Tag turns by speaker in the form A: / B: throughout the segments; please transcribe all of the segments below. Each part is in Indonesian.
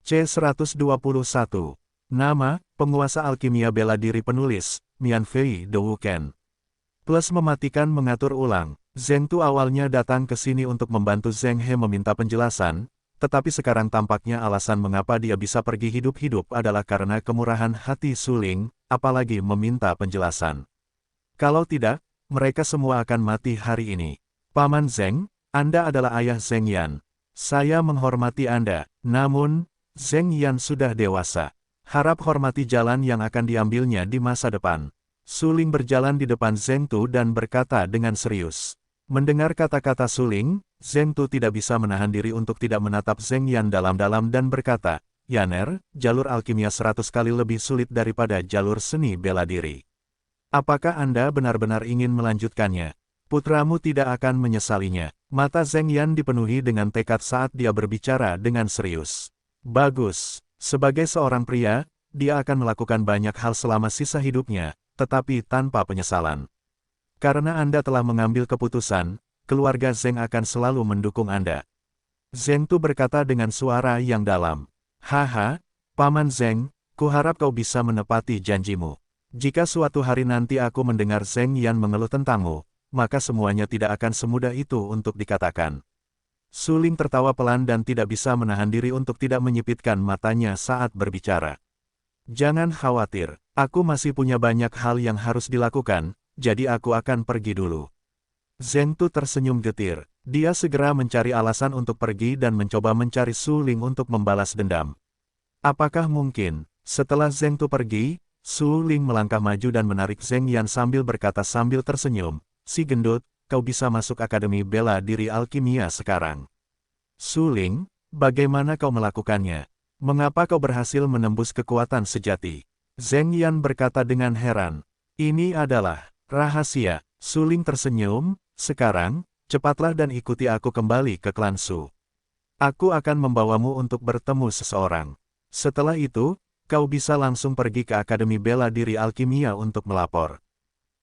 A: C121. Nama, penguasa alkimia bela diri penulis, Mian Fei De Wuken. Plus mematikan mengatur ulang. Zheng Tu awalnya datang ke sini untuk membantu Zheng He meminta penjelasan, tetapi sekarang tampaknya alasan mengapa dia bisa pergi hidup-hidup adalah karena kemurahan hati Su Ling, apalagi meminta penjelasan. Kalau tidak, mereka semua akan mati hari ini. Paman Zheng, Anda adalah ayah Zheng Yan. Saya menghormati Anda, namun, Zheng Yan sudah dewasa. Harap hormati jalan yang akan diambilnya di masa depan. Su Ling berjalan di depan Zheng Tu dan berkata dengan serius. Mendengar kata-kata Su Ling, Zheng Tu tidak bisa menahan diri untuk tidak menatap Zheng Yan dalam-dalam dan berkata, Yaner, jalur alkimia 100 kali lebih sulit daripada jalur seni bela diri. Apakah Anda benar-benar ingin melanjutkannya? Putramu tidak akan menyesalinya. Mata Zheng Yan dipenuhi dengan tekad saat dia berbicara dengan serius. Bagus. Sebagai seorang pria, dia akan melakukan banyak hal selama sisa hidupnya, tetapi tanpa penyesalan. Karena Anda telah mengambil keputusan, keluarga Zheng akan selalu mendukung Anda. Zheng Tu berkata dengan suara yang dalam. Haha, Paman Zheng, kuharap kau bisa menepati janjimu. Jika suatu hari nanti aku mendengar Zheng Yan mengeluh tentangmu, maka semuanya tidak akan semudah itu untuk dikatakan. Su Ling tertawa pelan dan tidak bisa menahan diri untuk tidak menyipitkan matanya saat berbicara. Jangan khawatir, aku masih punya banyak hal yang harus dilakukan, jadi aku akan pergi dulu. Zheng Tu tersenyum getir. Dia segera mencari alasan untuk pergi dan mencoba mencari Su Ling untuk membalas dendam. Apakah mungkin, setelah Zheng Tu pergi, Su Ling melangkah maju dan menarik Zheng Yan sambil berkata sambil tersenyum, si gendut, kau bisa masuk Akademi Bela Diri Alkimia sekarang. Su Ling, bagaimana kau melakukannya? Mengapa kau berhasil menembus kekuatan sejati? Zheng Yan berkata dengan heran. Ini adalah rahasia. Su Ling tersenyum, sekarang, cepatlah dan ikuti aku kembali ke klan Su. Aku akan membawamu untuk bertemu seseorang. Setelah itu, kau bisa langsung pergi ke Akademi Bela Diri Alkimia untuk melapor.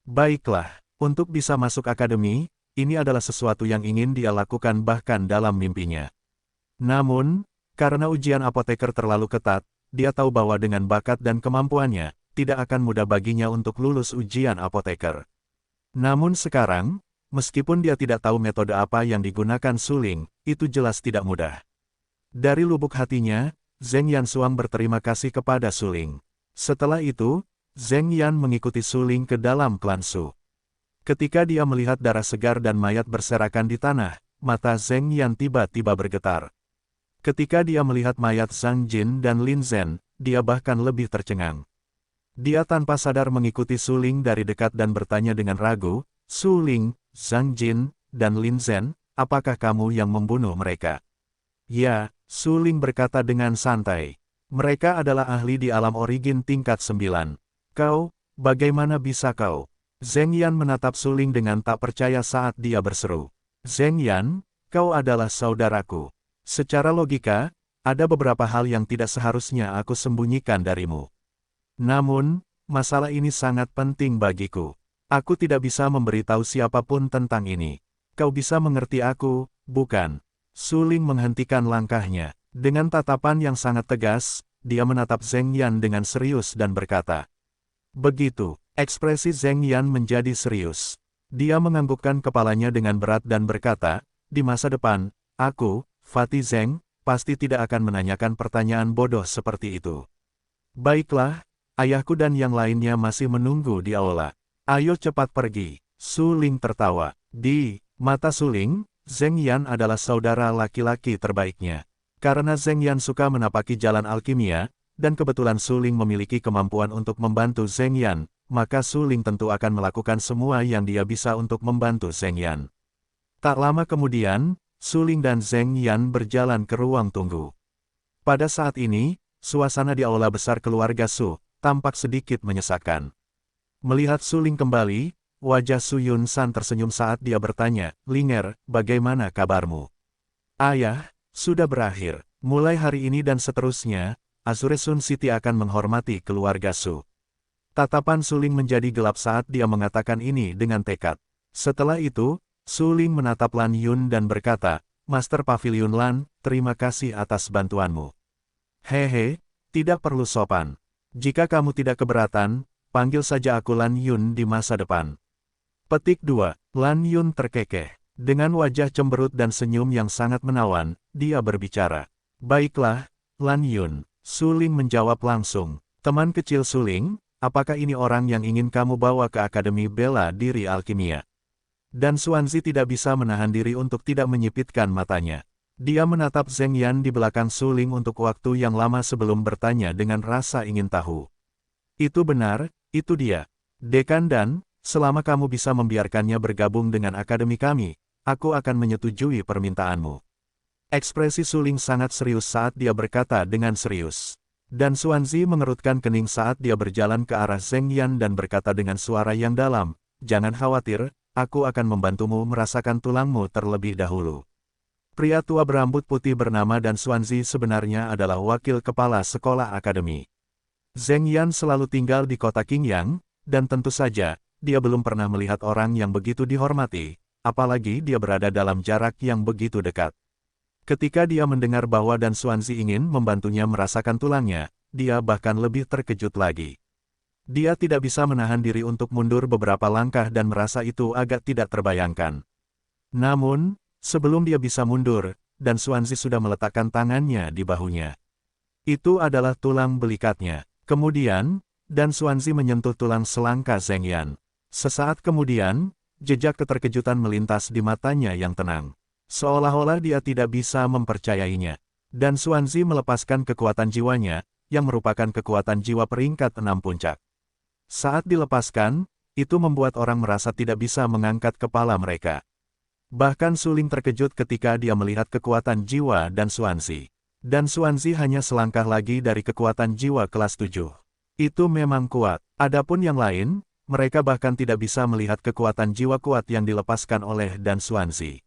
A: Baiklah, untuk bisa masuk akademi, ini adalah sesuatu yang ingin dia lakukan bahkan dalam mimpinya. Namun, karena ujian apoteker terlalu ketat, dia tahu bahwa dengan bakat dan kemampuannya, tidak akan mudah baginya untuk lulus ujian apoteker. Namun sekarang, meskipun dia tidak tahu metode apa yang digunakan Su Ling, itu jelas tidak mudah. Dari lubuk hatinya, Zheng Yan Suang berterima kasih kepada Su Ling. Setelah itu, Zheng Yan mengikuti Su Ling ke dalam klan Su. Ketika dia melihat darah segar dan mayat berserakan di tanah, mata Zheng Yan tiba-tiba bergetar. Ketika dia melihat mayat Zhang Jin dan Lin Zhen, dia bahkan lebih tercengang. Dia tanpa sadar mengikuti Su Ling dari dekat dan bertanya dengan ragu, Su Ling, Zhang Jin, dan Lin Zhen, apakah kamu yang membunuh mereka? Ya, Su Ling berkata dengan santai. Mereka adalah ahli di alam origin tingkat 9. Kau, bagaimana bisa kau? Zheng Yan menatap Su Ling dengan tak percaya saat dia berseru. Zheng Yan, kau adalah saudaraku. Secara logika, ada beberapa hal yang tidak seharusnya aku sembunyikan darimu. Namun, masalah ini sangat penting bagiku. Aku tidak bisa memberitahu siapapun tentang ini. Kau bisa mengerti aku, bukan? Su Ling menghentikan langkahnya. Dengan tatapan yang sangat tegas, dia menatap Zheng Yan dengan serius dan berkata. Begitu. Ekspresi Zheng Yan menjadi serius. Dia menganggukkan kepalanya dengan berat dan berkata, di masa depan, aku, Fatih Zheng, pasti tidak akan menanyakan pertanyaan bodoh seperti itu. Baiklah, ayahku dan yang lainnya masih menunggu di aula. Ayo cepat pergi. Su Ling tertawa. Di mata Su Ling, Zheng Yan adalah saudara laki-laki terbaiknya. Karena Zheng Yan suka menapaki jalan alkimia, dan kebetulan Su Ling memiliki kemampuan untuk membantu Zheng Yan, maka Su Ling tentu akan melakukan semua yang dia bisa untuk membantu Zheng Yan. Tak lama kemudian, Su Ling dan Zheng Yan berjalan ke ruang tunggu. Pada saat ini, suasana di aula besar keluarga Su tampak sedikit menyesakan. Melihat Su Ling kembali, wajah Su Yun San tersenyum saat dia bertanya, Linger, bagaimana kabarmu? Ayah, sudah berakhir. Mulai hari ini dan seterusnya, Azure Sun City akan menghormati keluarga Su. Tatapan Su Ling menjadi gelap saat dia mengatakan ini dengan tekad. Setelah itu, Su Ling menatap Lan Yun dan berkata, Master Pavilion Lan, terima kasih atas bantuanmu. Hehe, tidak perlu sopan. Jika kamu tidak keberatan, panggil saja aku Lan Yun di masa depan. Petik 2. Lan Yun terkekeh. Dengan wajah cemberut dan senyum yang sangat menawan, dia berbicara. Baiklah, Lan Yun. Suling menjawab langsung. Teman kecil Suling, apakah ini orang yang ingin kamu bawa ke Akademi Bela Diri Alkimia? Dan Xuanzi tidak bisa menahan diri untuk tidak menyipitkan matanya. Dia menatap Zheng Yan di belakang Suling untuk waktu yang lama sebelum bertanya dengan rasa ingin tahu. Itu benar, itu dia. Dekan dan, selama kamu bisa membiarkannya bergabung dengan akademi kami, aku akan menyetujui permintaanmu. Ekspresi Suling sangat serius saat dia berkata dengan serius. Dan Xuanzi mengerutkan kening saat dia berjalan ke arah Zheng Yan dan berkata dengan suara yang dalam, jangan khawatir, aku akan membantumu merasakan tulangmu terlebih dahulu. Pria tua berambut putih bernama Dan Xuanzi sebenarnya adalah wakil kepala sekolah akademi. Zheng Yan selalu tinggal di kota Qingyang, dan tentu saja, dia belum pernah melihat orang yang begitu dihormati, apalagi dia berada dalam jarak yang begitu dekat. Ketika dia mendengar bahwa Dan Xuanzi ingin membantunya merasakan tulangnya, dia bahkan lebih terkejut lagi. Dia tidak bisa menahan diri untuk mundur beberapa langkah dan merasa itu agak tidak terbayangkan. Namun, sebelum dia bisa mundur, Dan Xuanzi sudah meletakkan tangannya di bahunya. Itu adalah tulang belikatnya. Kemudian, Dan Xuanzi menyentuh tulang selangka Zheng Yan. Sesaat kemudian, jejak keterkejutan melintas di matanya yang tenang. Seolah-olah dia tidak bisa mempercayainya. Dan Xuanzi melepaskan kekuatan jiwanya, yang merupakan kekuatan jiwa peringkat 6 puncak. Saat dilepaskan, itu membuat orang merasa tidak bisa mengangkat kepala mereka. Bahkan Suling terkejut ketika dia melihat kekuatan jiwa Dan Xuanzi. Dan Xuanzi hanya selangkah lagi dari kekuatan jiwa kelas 7. Itu memang kuat. Adapun yang lain, mereka bahkan tidak bisa melihat kekuatan jiwa kuat yang dilepaskan oleh Dan Xuanzi.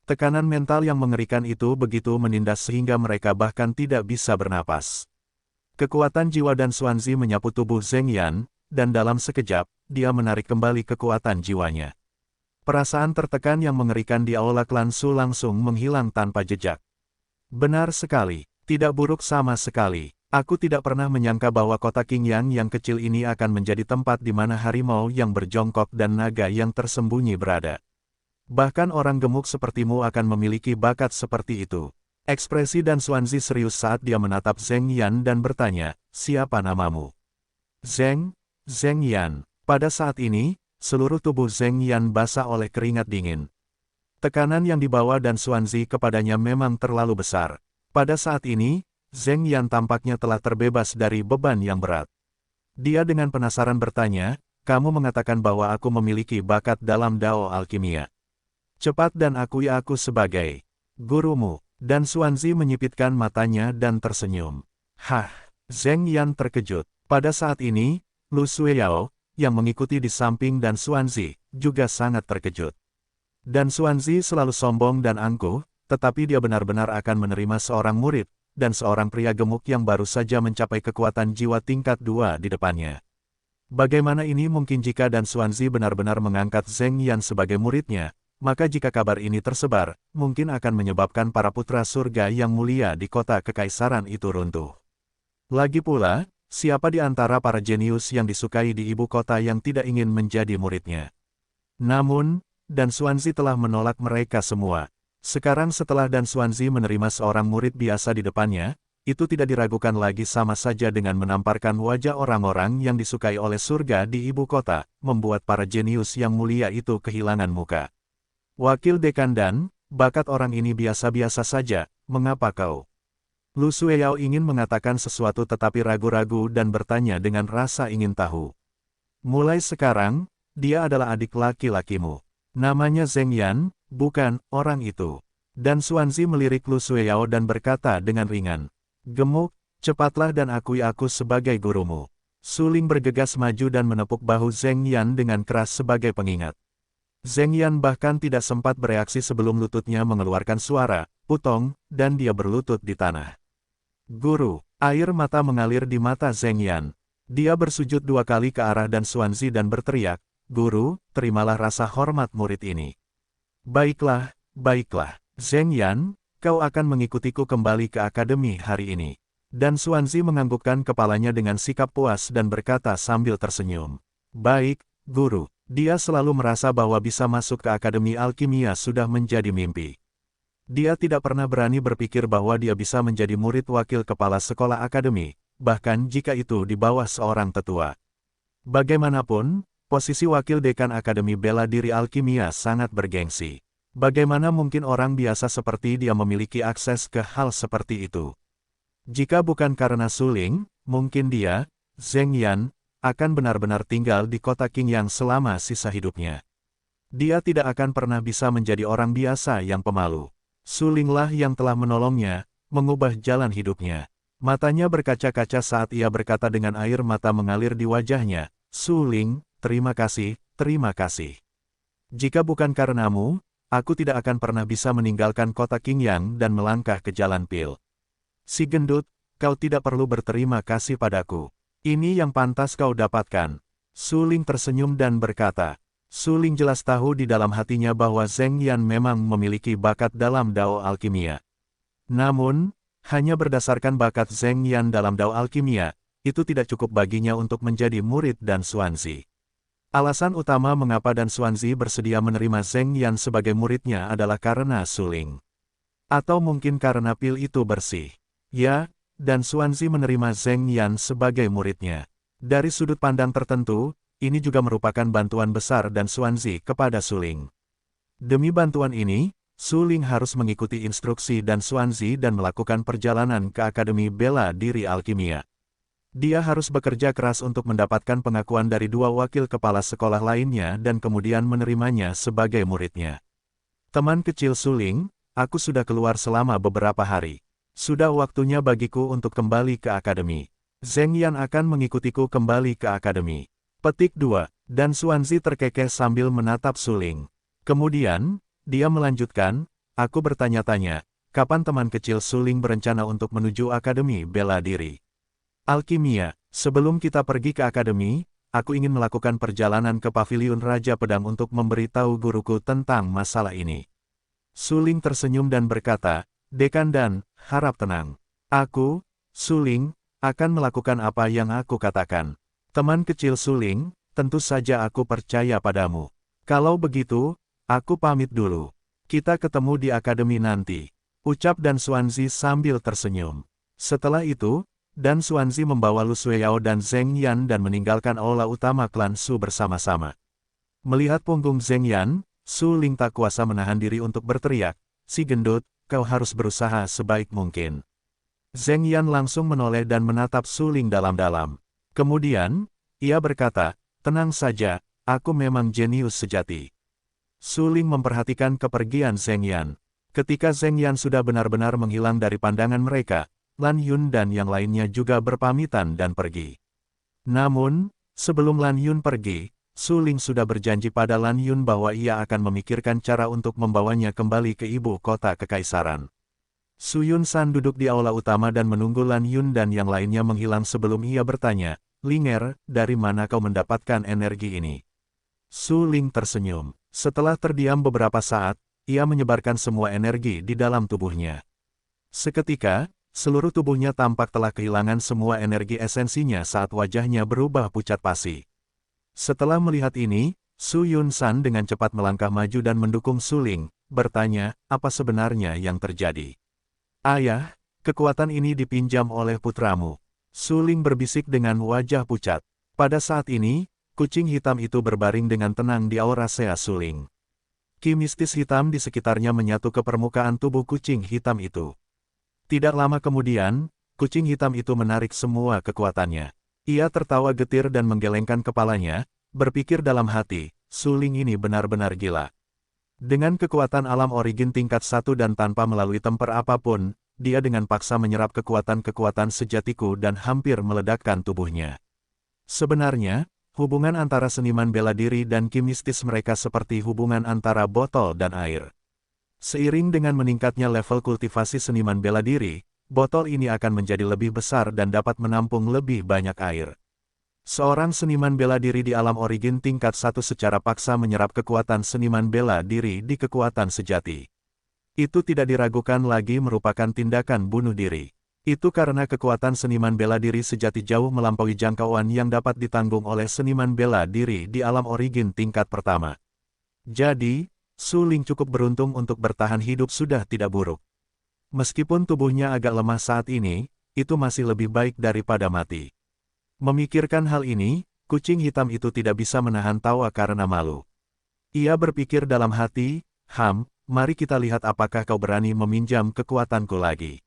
A: Tekanan mental yang mengerikan itu begitu menindas sehingga mereka bahkan tidak bisa bernapas. Kekuatan jiwa Dan Xuanzi menyapu tubuh Zheng Yan, dan dalam sekejap, dia menarik kembali kekuatan jiwanya. Perasaan tertekan yang mengerikan di aula klan Su langsung menghilang tanpa jejak. Benar sekali, tidak buruk sama sekali. Aku tidak pernah menyangka bahwa kota Qingyang yang kecil ini akan menjadi tempat di mana harimau yang berjongkok dan naga yang tersembunyi berada. Bahkan orang gemuk sepertimu akan memiliki bakat seperti itu. Ekspresi Dan Xuanzi serius saat dia menatap Zheng Yan dan bertanya, siapa namamu? Zheng Yan. Pada saat ini, seluruh tubuh Zheng Yan basah oleh keringat dingin. Tekanan yang dibawa Dan Xuanzi kepadanya memang terlalu besar. Pada saat ini, Zheng Yan tampaknya telah terbebas dari beban yang berat. Dia dengan penasaran bertanya, kamu mengatakan bahwa aku memiliki bakat dalam Dao Alkimia. Cepat dan akui aku sebagai gurumu. Dan Xuanzi menyipitkan matanya dan tersenyum. Hah, Zheng Yan terkejut. Pada saat ini, Lu Sueyao, yang mengikuti di samping Dan Xuanzi, juga sangat terkejut. Dan Xuanzi selalu sombong dan angkuh, tetapi dia benar-benar akan menerima seorang murid, dan seorang pria gemuk yang baru saja mencapai kekuatan jiwa tingkat 2 di depannya. Bagaimana ini mungkin jika Dan Xuanzi benar-benar mengangkat Zheng Yan sebagai muridnya? Maka jika kabar ini tersebar, mungkin akan menyebabkan para putra surga yang mulia di kota kekaisaran itu runtuh. Lagi pula, siapa di antara para jenius yang disukai di ibu kota yang tidak ingin menjadi muridnya? Namun, Dan Xuanzi telah menolak mereka semua. Sekarang setelah Dan Xuanzi menerima seorang murid biasa di depannya, itu tidak diragukan lagi sama saja dengan menamparkan wajah orang-orang yang disukai oleh surga di ibu kota, membuat para jenius yang mulia itu kehilangan muka. Wakil dekan Dan, bakat orang ini biasa-biasa saja, mengapa kau? Lu Sueyao ingin mengatakan sesuatu tetapi ragu-ragu dan bertanya dengan rasa ingin tahu. Mulai sekarang, dia adalah adik laki-lakimu. Namanya Zheng Yan, bukan orang itu. Dan Xuanzi melirik Lu Sueyao dan berkata dengan ringan. Gemuk, cepatlah dan akui aku sebagai gurumu. Suling bergegas maju dan menepuk bahu Zheng Yan dengan keras sebagai pengingat. Zheng Yan bahkan tidak sempat bereaksi sebelum lututnya mengeluarkan suara, putong, dan dia berlutut di tanah. Guru, air mata mengalir di mata Zheng Yan. Dia bersujud 2 kali ke arah Dan Xuanzi dan berteriak, Guru, terimalah rasa hormat murid ini. Baiklah, baiklah. Zheng Yan, kau akan mengikutiku kembali ke akademi hari ini. Dan Xuanzi menganggukkan kepalanya dengan sikap puas dan berkata sambil tersenyum. Baik, guru. Dia selalu merasa bahwa bisa masuk ke Akademi Alkimia sudah menjadi mimpi. Dia tidak pernah berani berpikir bahwa dia bisa menjadi murid wakil kepala sekolah akademi, bahkan jika itu di bawah seorang tetua. Bagaimanapun, posisi wakil dekan Akademi Bela Diri Alkimia sangat bergengsi. Bagaimana mungkin orang biasa seperti dia memiliki akses ke hal seperti itu? Jika bukan karena Suling, mungkin dia, Zheng Yan, akan benar-benar tinggal di kota Qingyang selama sisa hidupnya. Dia tidak akan pernah bisa menjadi orang biasa yang pemalu. Sulinglah yang telah menolongnya, mengubah jalan hidupnya. Matanya berkaca-kaca saat ia berkata dengan air mata mengalir di wajahnya, Suling, terima kasih, terima kasih. Jika bukan karenamu, aku tidak akan pernah bisa meninggalkan kota Qingyang dan melangkah ke jalan pil. Si gendut, kau tidak perlu berterima kasih padaku. Ini yang pantas kau dapatkan. Suling tersenyum dan berkata. Suling jelas tahu di dalam hatinya bahwa Zheng Yan memang memiliki bakat dalam Dao Alkimia. Namun, hanya berdasarkan bakat Zheng Yan dalam Dao Alkimia, itu tidak cukup baginya untuk menjadi murid dan Xuanzi. Alasan utama mengapa dan Xuanzi bersedia menerima Zheng Yan sebagai muridnya adalah karena Suling. Atau mungkin karena pil itu bersih. Ya, dan Xuanzi menerima Zheng Yan sebagai muridnya. Dari sudut pandang tertentu, ini juga merupakan bantuan besar dan Xuanzi kepada Suling. Demi bantuan ini, Suling harus mengikuti instruksi dan Xuanzi dan melakukan perjalanan ke Akademi Bela Diri Alkimia. Dia harus bekerja keras untuk mendapatkan pengakuan dari dua wakil kepala sekolah lainnya dan kemudian menerimanya sebagai muridnya. Teman kecil Suling, aku sudah keluar selama beberapa hari. Sudah waktunya bagiku untuk kembali ke akademi. Zheng Yan akan mengikutiku kembali ke akademi. Petik 2. Dan Xuanzi terkekeh sambil menatap Suling. Kemudian, dia melanjutkan, aku bertanya-tanya, kapan teman kecil Suling berencana untuk menuju Akademi Bela Diri Alkimia? Sebelum kita pergi ke akademi, aku ingin melakukan perjalanan ke Paviliun Raja Pedang untuk memberitahu guruku tentang masalah ini. Suling tersenyum dan berkata, Dekan dan, harap tenang. Aku, Suling, akan melakukan apa yang aku katakan. Teman kecil Suling, tentu saja aku percaya padamu. Kalau begitu, aku pamit dulu. Kita ketemu di akademi nanti. Ucap dan Xuanzi sambil tersenyum. Setelah itu, dan Xuanzi membawa Lu Suiyao dan Zheng Yan dan meninggalkan aula utama klan Su bersama-sama. Melihat punggung Zheng Yan, Suling tak kuasa menahan diri untuk berteriak, si gendut, kau harus berusaha sebaik mungkin. Zheng Yan langsung menoleh dan menatap Suling dalam-dalam. Kemudian, ia berkata, tenang saja, aku memang jenius sejati. Suling memperhatikan kepergian Zheng Yan. Ketika Zheng Yan sudah benar-benar menghilang dari pandangan mereka, Lan Yun dan yang lainnya juga berpamitan dan pergi. Namun, sebelum Lan Yun pergi, Suling sudah berjanji pada Lan Yun bahwa ia akan memikirkan cara untuk membawanya kembali ke ibu kota kekaisaran. Su Yun San duduk di aula utama dan menunggu Lan Yun dan yang lainnya menghilang sebelum ia bertanya, Linger, dari mana kau mendapatkan energi ini? Suling tersenyum. Setelah terdiam beberapa saat, ia menyebarkan semua energi di dalam tubuhnya. Seketika, seluruh tubuhnya tampak telah kehilangan semua energi esensinya saat wajahnya berubah pucat pasi. Setelah melihat ini, Su Yun San dengan cepat melangkah maju dan mendukung Suling, bertanya, apa sebenarnya yang terjadi? Ayah, kekuatan ini dipinjam oleh putramu. Suling berbisik dengan wajah pucat. Pada saat ini, kucing hitam itu berbaring dengan tenang di aura Sea Suling. Ki mistis hitam di sekitarnya menyatu ke permukaan tubuh kucing hitam itu. Tidak lama kemudian, kucing hitam itu menarik semua kekuatannya. Ia tertawa getir dan menggelengkan kepalanya, berpikir dalam hati, Suling ini benar-benar gila. Dengan kekuatan alam origin tingkat 1 dan tanpa melalui temper apapun, dia dengan paksa menyerap kekuatan-kekuatan sejatiku dan hampir meledakkan tubuhnya. Sebenarnya, hubungan antara seniman bela diri dan ki mistis mereka seperti hubungan antara botol dan air. Seiring dengan meningkatnya level kultivasi seniman bela diri, botol ini akan menjadi lebih besar dan dapat menampung lebih banyak air. Seorang seniman bela diri di alam origin tingkat 1 secara paksa menyerap kekuatan seniman bela diri di kekuatan sejati. Itu tidak diragukan lagi merupakan tindakan bunuh diri. Itu karena kekuatan seniman bela diri sejati jauh melampaui jangkauan yang dapat ditanggung oleh seniman bela diri di alam origin tingkat pertama. Jadi, Su Ling cukup beruntung untuk bertahan hidup sudah tidak buruk. Meskipun tubuhnya agak lemah saat ini, itu masih lebih baik daripada mati. Memikirkan hal ini, kucing hitam itu tidak bisa menahan tawa karena malu. Ia berpikir dalam hati, mari kita lihat apakah kau berani meminjam kekuatanku lagi.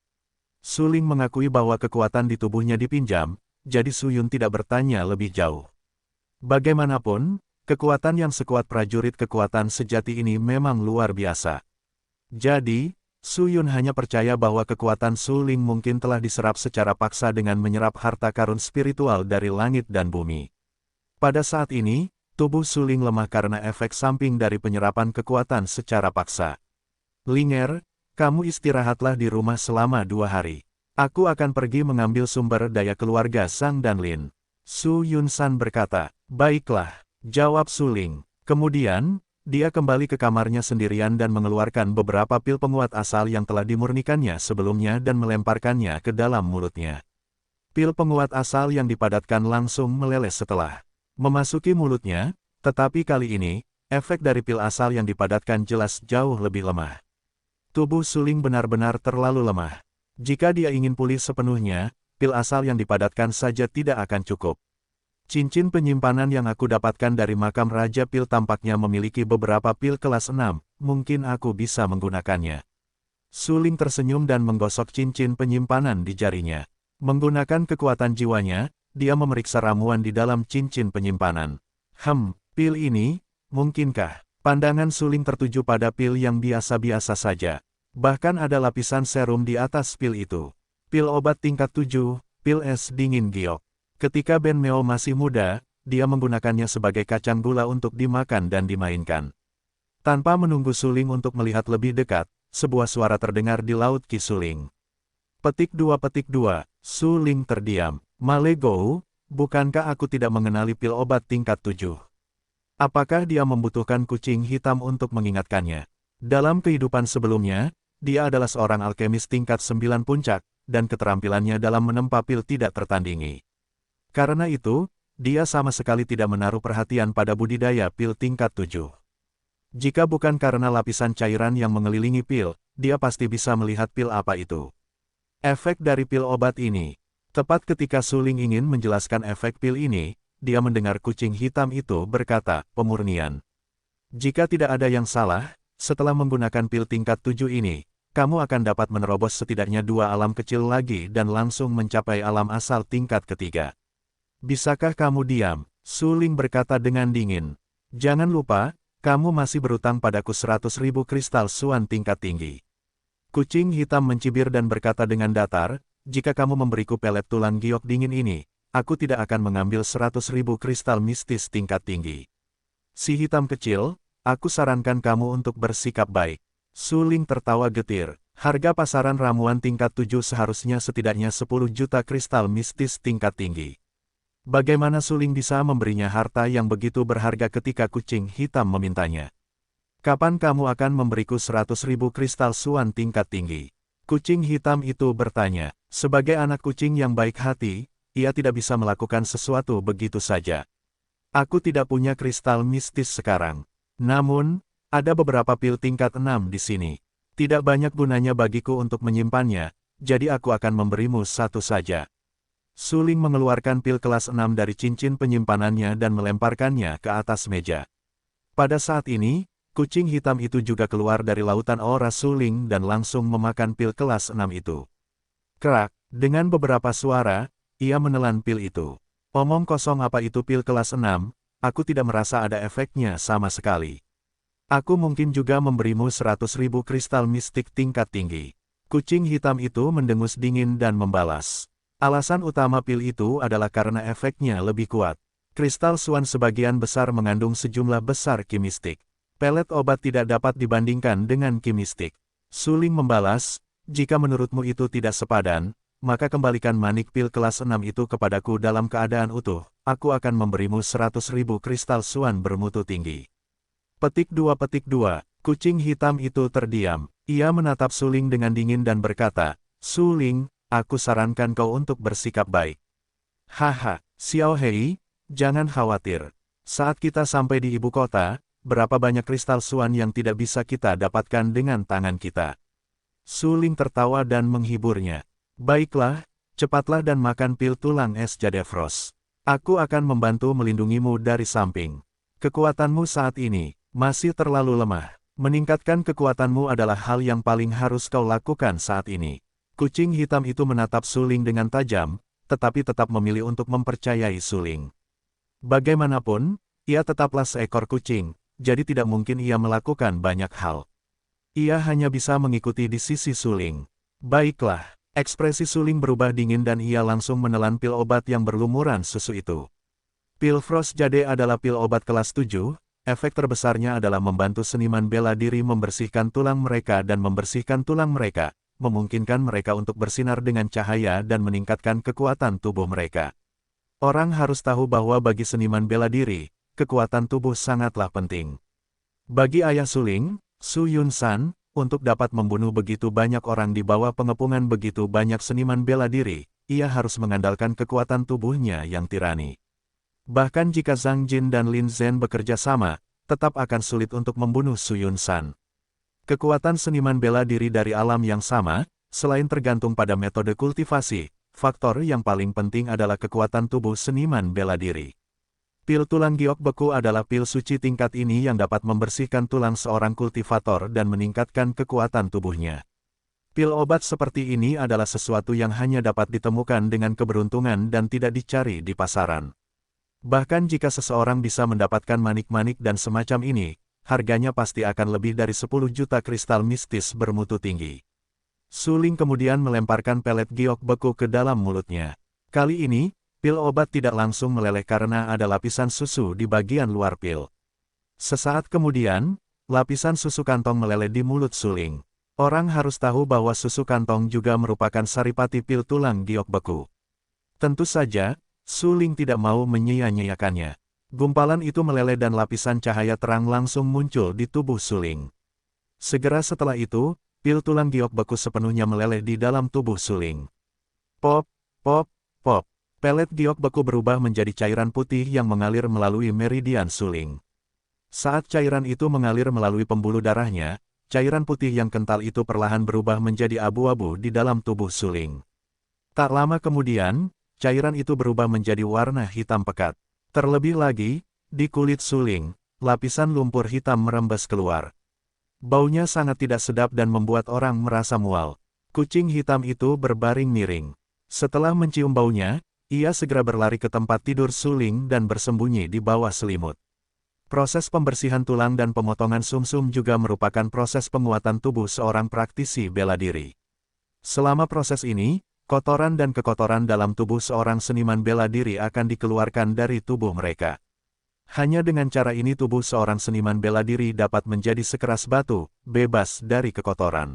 A: Su Ling mengakui bahwa kekuatan di tubuhnya dipinjam, jadi Su Yun tidak bertanya lebih jauh. Bagaimanapun, kekuatan yang sekuat prajurit kekuatan sejati ini memang luar biasa. Jadi, Su Yun hanya percaya bahwa kekuatan Su Ling mungkin telah diserap secara paksa dengan menyerap harta karun spiritual dari langit dan bumi. Pada saat ini, tubuh Su Ling lemah karena efek samping dari penyerapan kekuatan secara paksa. Linger, kamu istirahatlah di rumah selama 2 hari. Aku akan pergi mengambil sumber daya keluarga Sang dan Lin. Su Yun-san berkata, baiklah, jawab Su Ling. Kemudian, dia kembali ke kamarnya sendirian dan mengeluarkan beberapa pil penguat asal yang telah dimurnikannya sebelumnya dan melemparkannya ke dalam mulutnya. Pil penguat asal yang dipadatkan langsung meleleh setelah memasuki mulutnya, tetapi kali ini, efek dari pil asal yang dipadatkan jelas jauh lebih lemah. Tubuh Su Ling benar-benar terlalu lemah. Jika dia ingin pulih sepenuhnya, pil asal yang dipadatkan saja tidak akan cukup. Cincin penyimpanan yang aku dapatkan dari makam Raja Pil tampaknya memiliki beberapa pil kelas 6, mungkin aku bisa menggunakannya. Su Ling tersenyum dan menggosok cincin penyimpanan di jarinya. Menggunakan kekuatan jiwanya, dia memeriksa ramuan di dalam cincin penyimpanan. Pil ini, mungkinkah? Pandangan Su Ling tertuju pada pil yang biasa-biasa saja. Bahkan ada lapisan serum di atas pil itu. Pil obat tingkat 7, pil es dingin giok. Ketika Ben Meo masih muda, dia menggunakannya sebagai kacang gula untuk dimakan dan dimainkan. Tanpa menunggu Su Ling untuk melihat lebih dekat, sebuah suara terdengar di laut Qi Su Ling. Petik 2. Su Ling terdiam. Male Gou, bukankah aku tidak mengenali pil obat tingkat 7? Apakah dia membutuhkan kucing hitam untuk mengingatkannya? Dalam kehidupan sebelumnya, dia adalah seorang alkemis tingkat 9 puncak, dan keterampilannya dalam menempa pil tidak tertandingi. Karena itu, dia sama sekali tidak menaruh perhatian pada budidaya pil tingkat 7. Jika bukan karena lapisan cairan yang mengelilingi pil, dia pasti bisa melihat pil apa itu. Efek dari pil obat ini. Tepat ketika Su Ling ingin menjelaskan efek pil ini, dia mendengar kucing hitam itu berkata, pemurnian. Jika tidak ada yang salah, setelah menggunakan pil tingkat 7 ini, kamu akan dapat menerobos setidaknya 2 alam kecil lagi dan langsung mencapai alam asal tingkat ketiga. Bisakah kamu diam? Su Ling berkata dengan dingin. Jangan lupa, kamu masih berutang padaku 100.000 kristal suan tingkat tinggi. Kucing hitam mencibir dan berkata dengan datar, jika kamu memberiku pelet tulang giok dingin ini, aku tidak akan mengambil 100.000 kristal mistis tingkat tinggi. Si hitam kecil, aku sarankan kamu untuk bersikap baik. Su Ling tertawa getir. Harga pasaran ramuan tingkat 7 seharusnya setidaknya 10 juta kristal mistis tingkat tinggi. Bagaimana Su Ling bisa memberinya harta yang begitu berharga ketika kucing hitam memintanya? Kapan kamu akan memberiku 100.000 kristal suan tingkat tinggi? Kucing hitam itu bertanya. Sebagai anak kucing yang baik hati, ia tidak bisa melakukan sesuatu begitu saja. Aku tidak punya kristal mistis sekarang. Namun, ada beberapa pil tingkat 6 di sini. Tidak banyak gunanya bagiku untuk menyimpannya, jadi aku akan memberimu satu saja. Su Ling mengeluarkan pil kelas 6 dari cincin penyimpanannya dan melemparkannya ke atas meja. Pada saat ini, kucing hitam itu juga keluar dari lautan aura Su Ling dan langsung memakan pil kelas 6 itu. Kerak, dengan beberapa suara, ia menelan pil itu. Omong kosong, apa itu pil kelas 6, aku tidak merasa ada efeknya sama sekali. Aku mungkin juga memberimu 100.000 kristal mistik tingkat tinggi. Kucing hitam itu mendengus dingin dan membalas. Alasan utama pil itu adalah karena efeknya lebih kuat. Kristal suan sebagian besar mengandung sejumlah besar ki mistik. Pelet obat tidak dapat dibandingkan dengan ki mistik. Su Ling membalas, jika menurutmu itu tidak sepadan, maka kembalikan manik pil kelas 6 itu kepadaku dalam keadaan utuh. Aku akan memberimu 100.000 kristal suan bermutu tinggi. Petik 2. Kucing hitam itu terdiam. Ia menatap Su Ling dengan dingin dan berkata, Su Ling, aku sarankan kau untuk bersikap baik. Haha, Xiao Hei, jangan khawatir. Saat kita sampai di ibu kota, berapa banyak kristal Suan yang tidak bisa kita dapatkan dengan tangan kita. Su Ling tertawa dan menghiburnya. Baiklah, cepatlah dan makan pil tulang es Jadefrost. Aku akan membantu melindungimu dari samping. Kekuatanmu saat ini masih terlalu lemah. Meningkatkan kekuatanmu adalah hal yang paling harus kau lakukan saat ini. Kucing hitam itu menatap Su Ling dengan tajam, tetapi tetap memilih untuk mempercayai Su Ling. Bagaimanapun, ia tetaplah seekor kucing, jadi tidak mungkin ia melakukan banyak hal. Ia hanya bisa mengikuti di sisi Su Ling. Baiklah, ekspresi Su Ling berubah dingin dan ia langsung menelan pil obat yang berlumuran susu itu. Pil Frost Jade adalah pil obat kelas 7, efek terbesarnya adalah membantu seniman bela diri membersihkan tulang mereka dan membersihkan tulang mereka, memungkinkan mereka untuk bersinar dengan cahaya dan meningkatkan kekuatan tubuh mereka. Orang harus tahu bahwa bagi seniman bela diri, kekuatan tubuh sangatlah penting. Bagi ayah Su Ling, Su Yun-san, untuk dapat membunuh begitu banyak orang di bawah pengepungan begitu banyak seniman bela diri, ia harus mengandalkan kekuatan tubuhnya yang tirani. Bahkan jika Zhang Jin dan Lin Zhen bekerja sama, tetap akan sulit untuk membunuh Su Yun-san. Kekuatan seniman bela diri dari alam yang sama, selain tergantung pada metode kultivasi, faktor yang paling penting adalah kekuatan tubuh seniman bela diri. Pil tulang giok beku adalah pil suci tingkat ini yang dapat membersihkan tulang seorang kultivator dan meningkatkan kekuatan tubuhnya. Pil obat seperti ini adalah sesuatu yang hanya dapat ditemukan dengan keberuntungan dan tidak dicari di pasaran. Bahkan jika seseorang bisa mendapatkan manik-manik dan semacam ini, harganya pasti akan lebih dari 10 juta kristal mistis bermutu tinggi. Su Ling kemudian melemparkan pelet giok beku ke dalam mulutnya. Kali ini, pil obat tidak langsung meleleh karena ada lapisan susu di bagian luar pil. Sesaat kemudian, lapisan susu kantong meleleh di mulut Su Ling. Orang harus tahu bahwa susu kantong juga merupakan saripati pil tulang giok beku. Tentu saja, Su Ling tidak mau menyia-nyiakannya. Gumpalan itu meleleh dan lapisan cahaya terang langsung muncul di tubuh Su Ling. Segera setelah itu, pil tulang giok beku sepenuhnya meleleh di dalam tubuh Su Ling. Pop, pop, pop. Pelet giok beku berubah menjadi cairan putih yang mengalir melalui meridian Su Ling. Saat cairan itu mengalir melalui pembuluh darahnya, cairan putih yang kental itu perlahan berubah menjadi abu-abu di dalam tubuh Su Ling. Tak lama kemudian, cairan itu berubah menjadi warna hitam pekat. Terlebih lagi, di kulit Su Ling, lapisan lumpur hitam merembes keluar. Baunya sangat tidak sedap dan membuat orang merasa mual. Kucing hitam itu berbaring miring. Setelah mencium baunya, ia segera berlari ke tempat tidur Su Ling dan bersembunyi di bawah selimut. Proses pembersihan tulang dan pemotongan sumsum juga merupakan proses penguatan tubuh seorang praktisi bela diri. Selama proses ini, kotoran dan kekotoran dalam tubuh seorang seniman bela diri akan dikeluarkan dari tubuh mereka. Hanya dengan cara ini tubuh seorang seniman bela diri dapat menjadi sekeras batu, bebas dari kekotoran.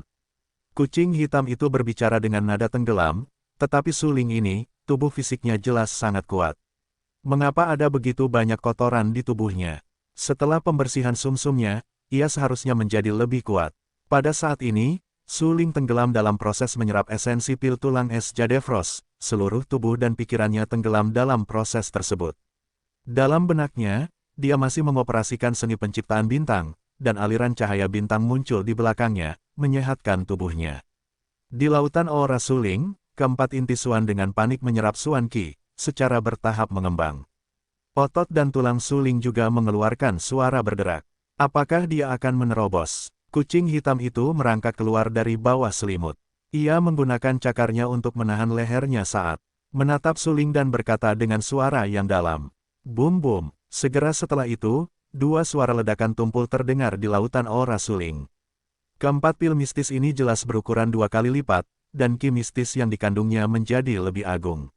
A: Kucing hitam itu berbicara dengan nada tenggelam, tetapi Su Ling ini, tubuh fisiknya jelas sangat kuat. Mengapa ada begitu banyak kotoran di tubuhnya? Setelah pembersihan sumsumnya, ia seharusnya menjadi lebih kuat. Pada saat ini, Su Ling tenggelam dalam proses menyerap esensi pil tulang es Jadefrost, seluruh tubuh dan pikirannya tenggelam dalam proses tersebut. Dalam benaknya, dia masih mengoperasikan seni penciptaan bintang, dan aliran cahaya bintang muncul di belakangnya, menyehatkan tubuhnya. Di lautan aura Su Ling, keempat inti Suan dengan panik menyerap Suan Qi, secara bertahap mengembang. Otot dan tulang Su Ling juga mengeluarkan suara berderak. Apakah dia akan menerobos? Kucing hitam itu merangkak keluar dari bawah selimut. Ia menggunakan cakarnya untuk menahan lehernya saat menatap Su Ling dan berkata dengan suara yang dalam. Bum-bum. Segera setelah itu, dua suara ledakan tumpul terdengar di lautan aura Su Ling. Keempat pil mistis ini jelas berukuran 2 kali lipat, dan ki mistis yang dikandungnya menjadi lebih agung.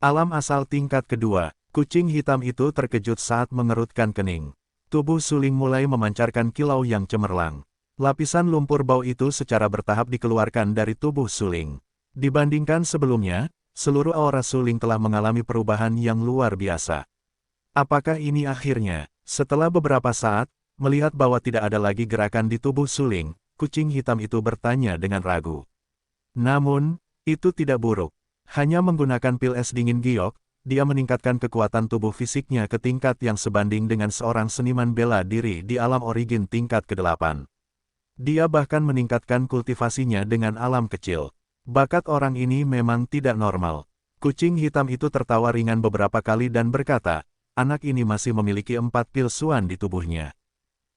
A: Alam asal tingkat kedua, kucing hitam itu terkejut saat mengerutkan kening. Tubuh Su Ling mulai memancarkan kilau yang cemerlang. Lapisan lumpur bau itu secara bertahap dikeluarkan dari tubuh Su Ling. Dibandingkan sebelumnya, seluruh aura Su Ling telah mengalami perubahan yang luar biasa. Apakah ini akhirnya? Setelah beberapa saat, melihat bahwa tidak ada lagi gerakan di tubuh Su Ling, kucing hitam itu bertanya dengan ragu. Namun, Itu tidak buruk. Hanya menggunakan pil es dingin giok, dia meningkatkan kekuatan tubuh fisiknya ke tingkat yang sebanding dengan seorang seniman bela diri di alam origin tingkat ke-8. Dia bahkan meningkatkan kultivasinya dengan alam kecil. Bakat orang ini memang tidak normal. Kucing hitam itu tertawa ringan beberapa kali dan berkata, anak ini masih memiliki 4 pil suan di tubuhnya.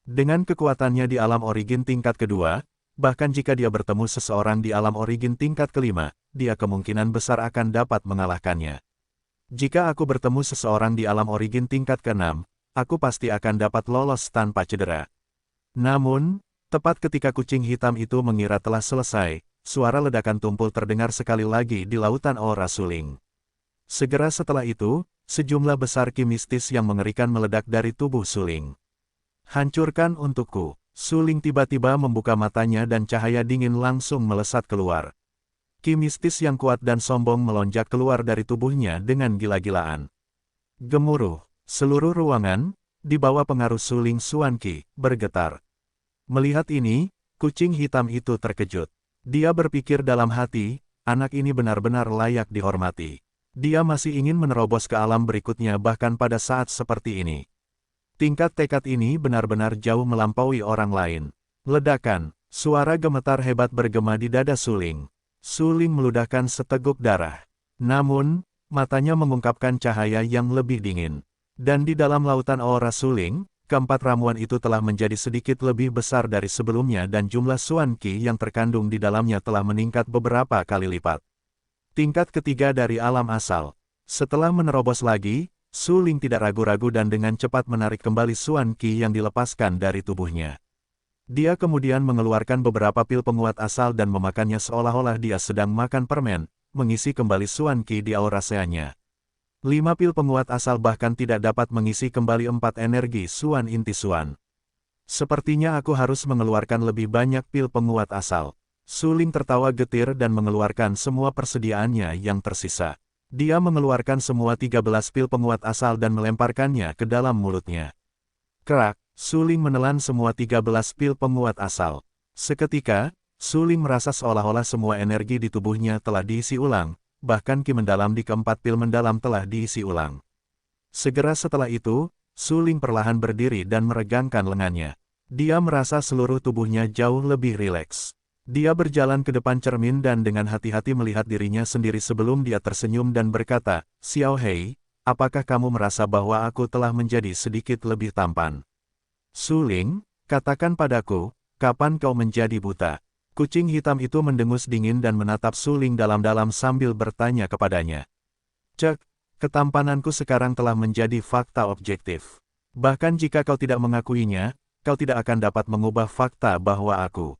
A: Dengan kekuatannya di alam origin tingkat kedua, bahkan jika dia bertemu seseorang di alam origin tingkat kelima, dia kemungkinan besar akan dapat mengalahkannya. Jika aku bertemu seseorang di alam origin tingkat ke-6, aku pasti akan dapat lolos tanpa cedera. Namun, tepat ketika kucing hitam itu mengira telah selesai, suara ledakan tumpul terdengar sekali lagi di lautan aura suling. Segera setelah itu, sejumlah besar ki mistis yang mengerikan meledak dari tubuh suling. Hancurkan untukku. Suling tiba-tiba membuka matanya dan cahaya dingin langsung melesat keluar. Ki mistis yang kuat dan sombong melonjak keluar dari tubuhnya dengan gila-gilaan. Gemuruh, seluruh ruangan, di bawah pengaruh suling Suan Qi, bergetar. Melihat ini, kucing hitam itu terkejut. Dia berpikir dalam hati, anak ini benar-benar layak dihormati. Dia masih ingin menerobos ke alam berikutnya bahkan pada saat seperti ini. Tingkat tekad ini benar-benar jauh melampaui orang lain. Ledakan, suara gemetar hebat bergema di dada suling. Suling meludahkan seteguk darah. Namun, matanya mengungkapkan cahaya yang lebih dingin. Dan di dalam lautan aura suling, keempat ramuan itu telah menjadi sedikit lebih besar dari sebelumnya dan jumlah Suan Qi yang terkandung di dalamnya telah meningkat beberapa kali lipat. Tingkat ketiga dari alam asal. Setelah menerobos lagi, Suling tidak ragu-ragu dan dengan cepat menarik kembali Suan Qi yang dilepaskan dari tubuhnya. Dia kemudian mengeluarkan beberapa pil penguat asal dan memakannya seolah-olah dia sedang makan permen, mengisi kembali Suan Qi di auraseanya. 5 pil penguat asal bahkan tidak dapat mengisi kembali 4 energi Suan inti Suan. Sepertinya aku harus mengeluarkan lebih banyak pil penguat asal. Suling tertawa getir dan mengeluarkan semua persediaannya yang tersisa. Dia mengeluarkan semua 13 pil penguat asal dan melemparkannya ke dalam mulutnya. Kerak, Suling menelan semua 13 pil penguat asal. Seketika, Suling merasa seolah-olah semua energi di tubuhnya telah diisi ulang. Bahkan ki mendalam di keempat pil mendalam telah diisi ulang. Segera setelah itu, Suling perlahan berdiri dan meregangkan lengannya. Dia merasa seluruh tubuhnya jauh lebih rileks. Dia berjalan ke depan cermin dan dengan hati-hati melihat dirinya sendiri sebelum dia tersenyum dan berkata, Xiao Hei, apakah kamu merasa bahwa aku telah menjadi sedikit lebih tampan? Suling, katakan padaku, kapan kau menjadi buta? Kucing hitam itu mendengus dingin dan menatap Suling dalam-dalam sambil bertanya kepadanya. Cek, ketampananku sekarang telah menjadi fakta objektif. Bahkan jika kau tidak mengakuinya, kau tidak akan dapat mengubah fakta bahwa aku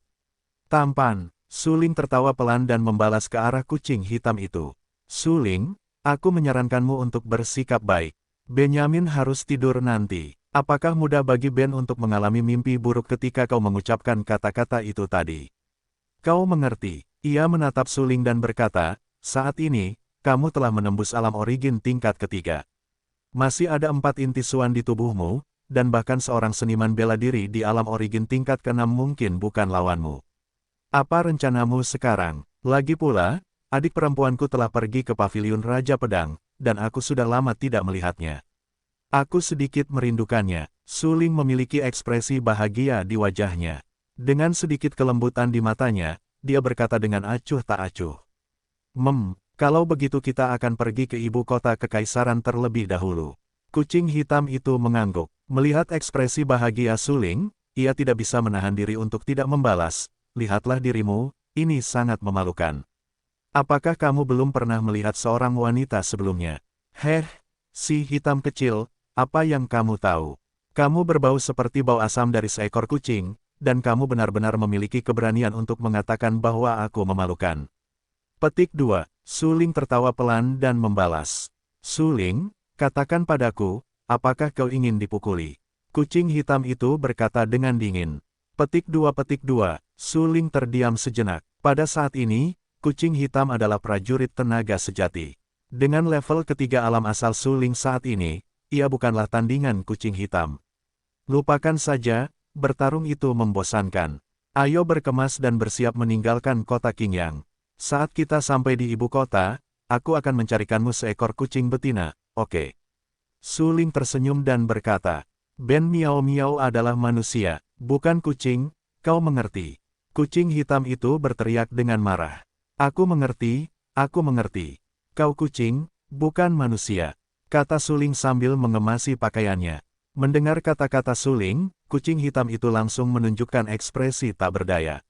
A: tampan. Suling tertawa pelan dan membalas ke arah kucing hitam itu. Suling, aku menyarankanmu untuk bersikap baik. Benyamin harus tidur nanti. Apakah mudah bagi Ben untuk mengalami mimpi buruk ketika kau mengucapkan kata-kata itu tadi? Kau mengerti. Ia menatap Suling dan berkata, saat ini, kamu telah menembus alam origin tingkat ketiga. Masih ada 4 inti Suan di tubuhmu, dan bahkan seorang seniman bela diri di alam origin tingkat ke-6 mungkin bukan lawanmu. Apa rencanamu sekarang? Lagi pula, adik perempuanku telah pergi ke paviliun Raja Pedang, dan aku sudah lama tidak melihatnya. Aku sedikit merindukannya. Suling memiliki ekspresi bahagia di wajahnya. Dengan sedikit kelembutan di matanya, dia berkata dengan acuh tak acuh. Kalau begitu kita akan pergi ke ibu kota kekaisaran terlebih dahulu. Kucing hitam itu mengangguk. Melihat ekspresi bahagia Suling, ia tidak bisa menahan diri untuk tidak membalas. Lihatlah dirimu, ini sangat memalukan. Apakah kamu belum pernah melihat seorang wanita sebelumnya? Si hitam kecil, apa yang kamu tahu? Kamu berbau seperti bau asam dari seekor kucing. Dan kamu benar-benar memiliki keberanian untuk mengatakan bahwa aku memalukan. Petik 2. Suling tertawa pelan dan membalas. Suling, katakan padaku, apakah kau ingin dipukuli? Kucing hitam itu berkata dengan dingin. Petik 2. Suling terdiam sejenak. Pada saat ini, kucing hitam adalah prajurit tenaga sejati. Dengan level ketiga alam asal Suling saat ini, ia bukanlah tandingan kucing hitam. Lupakan saja. Bertarung itu membosankan. Ayo berkemas dan bersiap meninggalkan kota Qingyang. Saat kita sampai di ibu kota, aku akan mencarikanmu seekor kucing betina, oke? Su Ling tersenyum dan berkata, Ben Miao Miao adalah manusia, bukan kucing, kau mengerti. Kucing hitam itu berteriak dengan marah. Aku mengerti, aku mengerti. Kau kucing, bukan manusia, kata Su Ling sambil mengemasi pakaiannya. Mendengar kata-kata Su Ling, kucing hitam itu langsung menunjukkan ekspresi tak berdaya.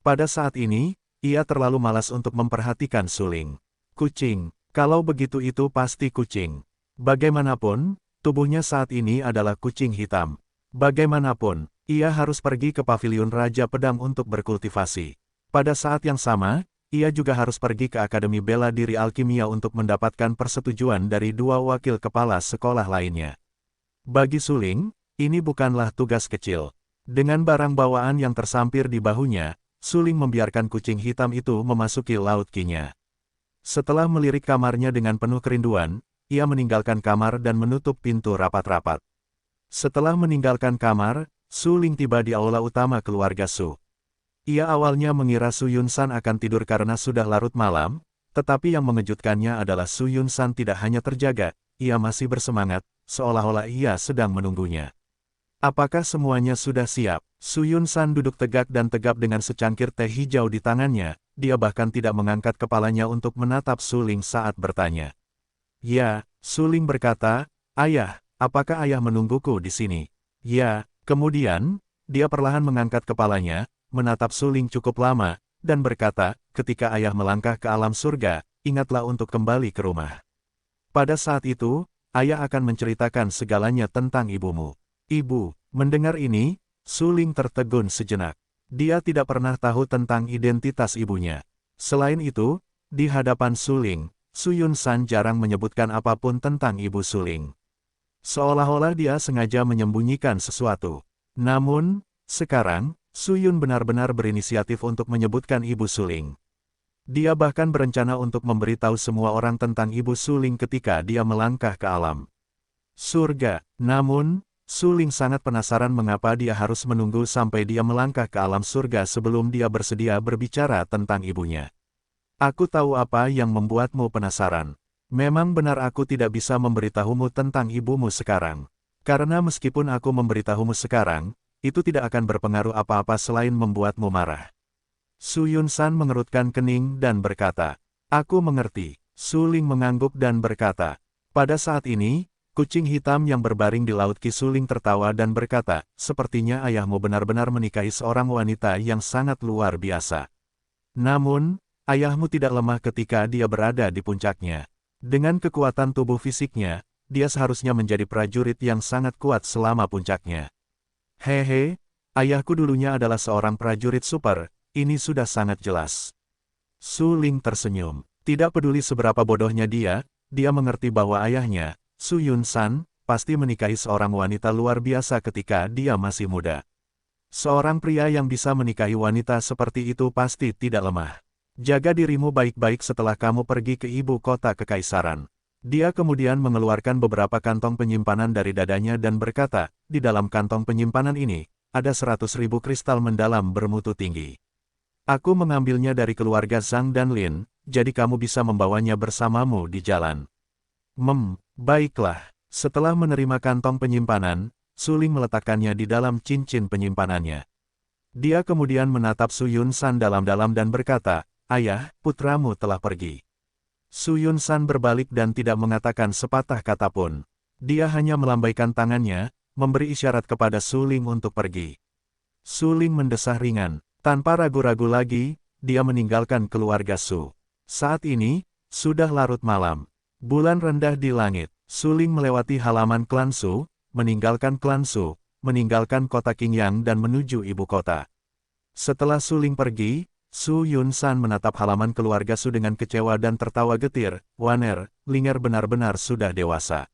A: Pada saat ini, ia terlalu malas untuk memperhatikan Su Ling. Kucing, kalau begitu itu pasti kucing. Bagaimanapun, tubuhnya saat ini adalah kucing hitam. Bagaimanapun, ia harus pergi ke paviliun Raja Pedang untuk berkultivasi. Pada saat yang sama, ia juga harus pergi ke Akademi Bela Diri Alkimia untuk mendapatkan persetujuan dari 2 wakil kepala sekolah lainnya. Bagi Su Ling, ini bukanlah tugas kecil. Dengan barang bawaan yang tersampir di bahunya, Su Ling membiarkan kucing hitam itu memasuki laut Qi-nya. Setelah melirik kamarnya dengan penuh kerinduan, ia meninggalkan kamar dan menutup pintu rapat-rapat. Setelah meninggalkan kamar, Su Ling tiba di aula utama keluarga Su. Ia awalnya mengira Su Yun-san akan tidur karena sudah larut malam, tetapi yang mengejutkannya adalah Su Yun-san tidak hanya terjaga, ia masih bersemangat, seolah-olah ia sedang menunggunya. Apakah semuanya sudah siap? Su Yun-san duduk tegak dan tegap dengan secangkir teh hijau di tangannya, dia bahkan tidak mengangkat kepalanya untuk menatap Su Ling saat bertanya. Ya, Su Ling berkata, Ayah, apakah ayah menungguku di sini? Ya, kemudian, dia perlahan mengangkat kepalanya, menatap Su Ling cukup lama, dan berkata, ketika ayah melangkah ke alam surga, ingatlah untuk kembali ke rumah. Pada saat itu, ayah akan menceritakan segalanya tentang ibumu. Ibu, mendengar ini, Su Ling tertegun sejenak. Dia tidak pernah tahu tentang identitas ibunya. Selain itu, di hadapan Su Ling, Su Yun-san jarang menyebutkan apapun tentang ibu Su Ling. Seolah-olah dia sengaja menyembunyikan sesuatu. Namun, sekarang, Su Yun benar-benar berinisiatif untuk menyebutkan ibu Su Ling. Dia bahkan berencana untuk memberitahu semua orang tentang ibu Su Ling ketika dia melangkah ke alam surga. Namun, Su Ling sangat penasaran mengapa dia harus menunggu sampai dia melangkah ke alam surga sebelum dia bersedia berbicara tentang ibunya. Aku tahu apa yang membuatmu penasaran. Memang benar aku tidak bisa memberitahumu tentang ibumu sekarang. Karena meskipun aku memberitahumu sekarang, itu tidak akan berpengaruh apa-apa selain membuatmu marah. Su Yun-san mengerutkan kening dan berkata, aku mengerti. Su Ling mengangguk dan berkata, pada saat ini, kucing hitam yang berbaring di laut Qi Su Ling tertawa dan berkata, sepertinya ayahmu benar-benar menikahi seorang wanita yang sangat luar biasa. Namun, ayahmu tidak lemah ketika dia berada di puncaknya. Dengan kekuatan tubuh fisiknya, dia seharusnya menjadi prajurit yang sangat kuat selama puncaknya. Hehe, ayahku dulunya adalah seorang prajurit super. Ini sudah sangat jelas. Su Ling tersenyum. Tidak peduli seberapa bodohnya dia mengerti bahwa ayahnya, Su Yun-san, pasti menikahi seorang wanita luar biasa ketika dia masih muda. Seorang pria yang bisa menikahi wanita seperti itu pasti tidak lemah. Jaga dirimu baik-baik setelah kamu pergi ke ibu kota kekaisaran. Dia kemudian mengeluarkan beberapa kantong penyimpanan dari dadanya dan berkata, di dalam kantong penyimpanan ini, ada 100.000 kristal mendalam bermutu tinggi. Aku mengambilnya dari keluarga Zhang dan Lin, jadi kamu bisa membawanya bersamamu di jalan. Baiklah. Setelah menerima kantong penyimpanan, Su Ling meletakkannya di dalam cincin penyimpanannya. Dia kemudian menatap Su Yun-san dalam-dalam dan berkata, Ayah, putramu telah pergi. Su Yun-san berbalik dan tidak mengatakan sepatah kata pun. Dia hanya melambaikan tangannya, memberi isyarat kepada Su Ling untuk pergi. Su Ling mendesah ringan. Tanpa ragu-ragu lagi, dia meninggalkan keluarga Su. Saat ini, sudah larut malam. Bulan rendah di langit. Su Ling melewati halaman klan Su, meninggalkan klan Su, meninggalkan kota Qingyang dan menuju ibu kota. Setelah Su Ling pergi, Su Yun-san menatap halaman keluarga Su dengan kecewa dan tertawa getir. Waner, Linger benar-benar sudah dewasa.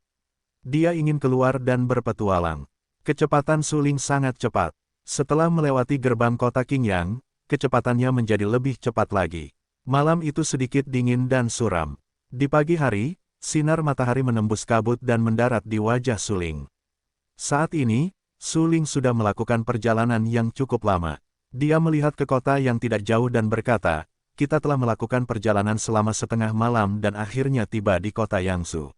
A: Dia ingin keluar dan berpetualang. Kecepatan Su Ling sangat cepat. Setelah melewati gerbang kota Qingyang, kecepatannya menjadi lebih cepat lagi. Malam itu sedikit dingin dan suram. Di pagi hari, sinar matahari menembus kabut dan mendarat di wajah Su Ling. Saat ini, Su Ling sudah melakukan perjalanan yang cukup lama. Dia melihat ke kota yang tidak jauh dan berkata, kita telah melakukan perjalanan selama setengah malam dan akhirnya tiba di kota Yangzhou.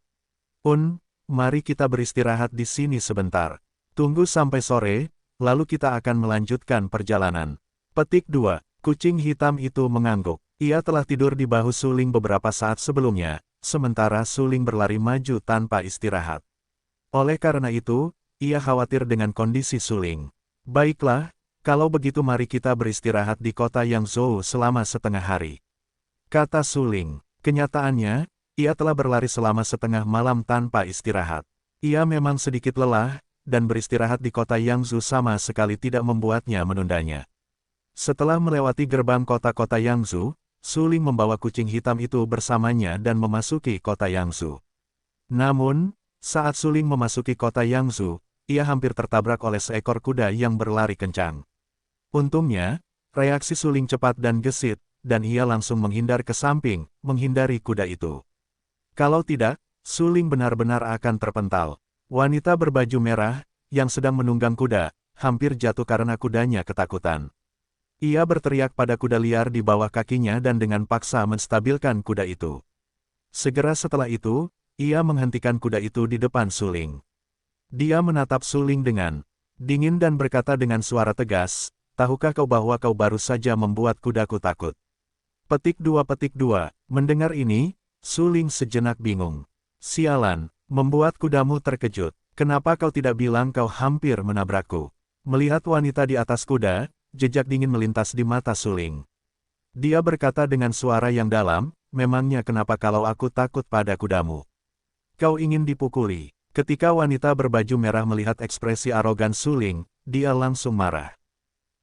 A: Mari kita beristirahat di sini sebentar. Tunggu sampai sore, lalu kita akan melanjutkan perjalanan. Petik 2. Kucing hitam itu mengangguk. Ia telah tidur di bahu Suling beberapa saat sebelumnya, sementara Suling berlari maju tanpa istirahat. Oleh karena itu, ia khawatir dengan kondisi Suling. Baiklah, kalau begitu mari kita beristirahat di kota Yangzhou selama setengah hari. Kata Suling. Kenyataannya, ia telah berlari selama setengah malam tanpa istirahat. Ia memang sedikit lelah, dan beristirahat di kota Yangzhou sama sekali tidak membuatnya menundanya. Setelah melewati gerbang kota-kota Yangzhou, Suling membawa kucing hitam itu bersamanya dan memasuki kota Yangzhou. Namun, saat Suling memasuki kota Yangzhou, ia hampir tertabrak oleh seekor kuda yang berlari kencang. Untungnya, reaksi Suling cepat dan gesit, dan ia langsung menghindar ke samping, menghindari kuda itu. Kalau tidak, Suling benar-benar akan terpental. Wanita berbaju merah, yang sedang menunggang kuda, hampir jatuh karena kudanya ketakutan. Ia berteriak pada kuda liar di bawah kakinya dan dengan paksa menstabilkan kuda itu. Segera setelah itu, ia menghentikan kuda itu di depan Suling. Dia menatap Suling dengan dingin dan berkata dengan suara tegas, "Tahukah kau bahwa kau baru saja membuat kudaku takut?" Petik 2. Mendengar ini, Suling sejenak bingung. "Sialan, membuat kudamu terkejut. Kenapa kau tidak bilang kau hampir menabrakku?" Melihat wanita di atas kuda, jejak dingin melintas di mata Suling. Dia berkata dengan suara yang dalam, "Memangnya kenapa kalau aku takut pada kudamu? Kau ingin dipukuli?" Ketika wanita berbaju merah melihat ekspresi arogan Suling, dia langsung marah.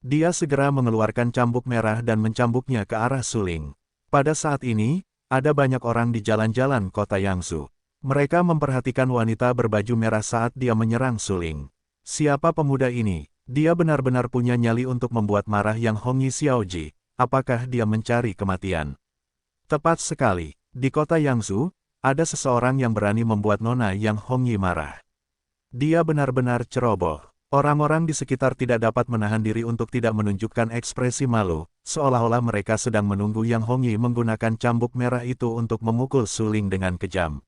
A: Dia segera mengeluarkan cambuk merah dan mencambuknya ke arah Suling. Pada saat ini, ada banyak orang di jalan-jalan kota Yangzhou. Mereka memperhatikan wanita berbaju merah saat dia menyerang Suling. Siapa pemuda ini? Dia benar-benar punya nyali untuk membuat marah Yang Hongyi Xiaoji. Apakah dia mencari kematian? Tepat sekali. Di kota Yangzhou, ada seseorang yang berani membuat Nona Yang Hongyi marah. Dia benar-benar ceroboh. Orang-orang di sekitar tidak dapat menahan diri untuk tidak menunjukkan ekspresi malu, seolah-olah mereka sedang menunggu Yang Hongyi menggunakan cambuk merah itu untuk memukul Suling dengan kejam.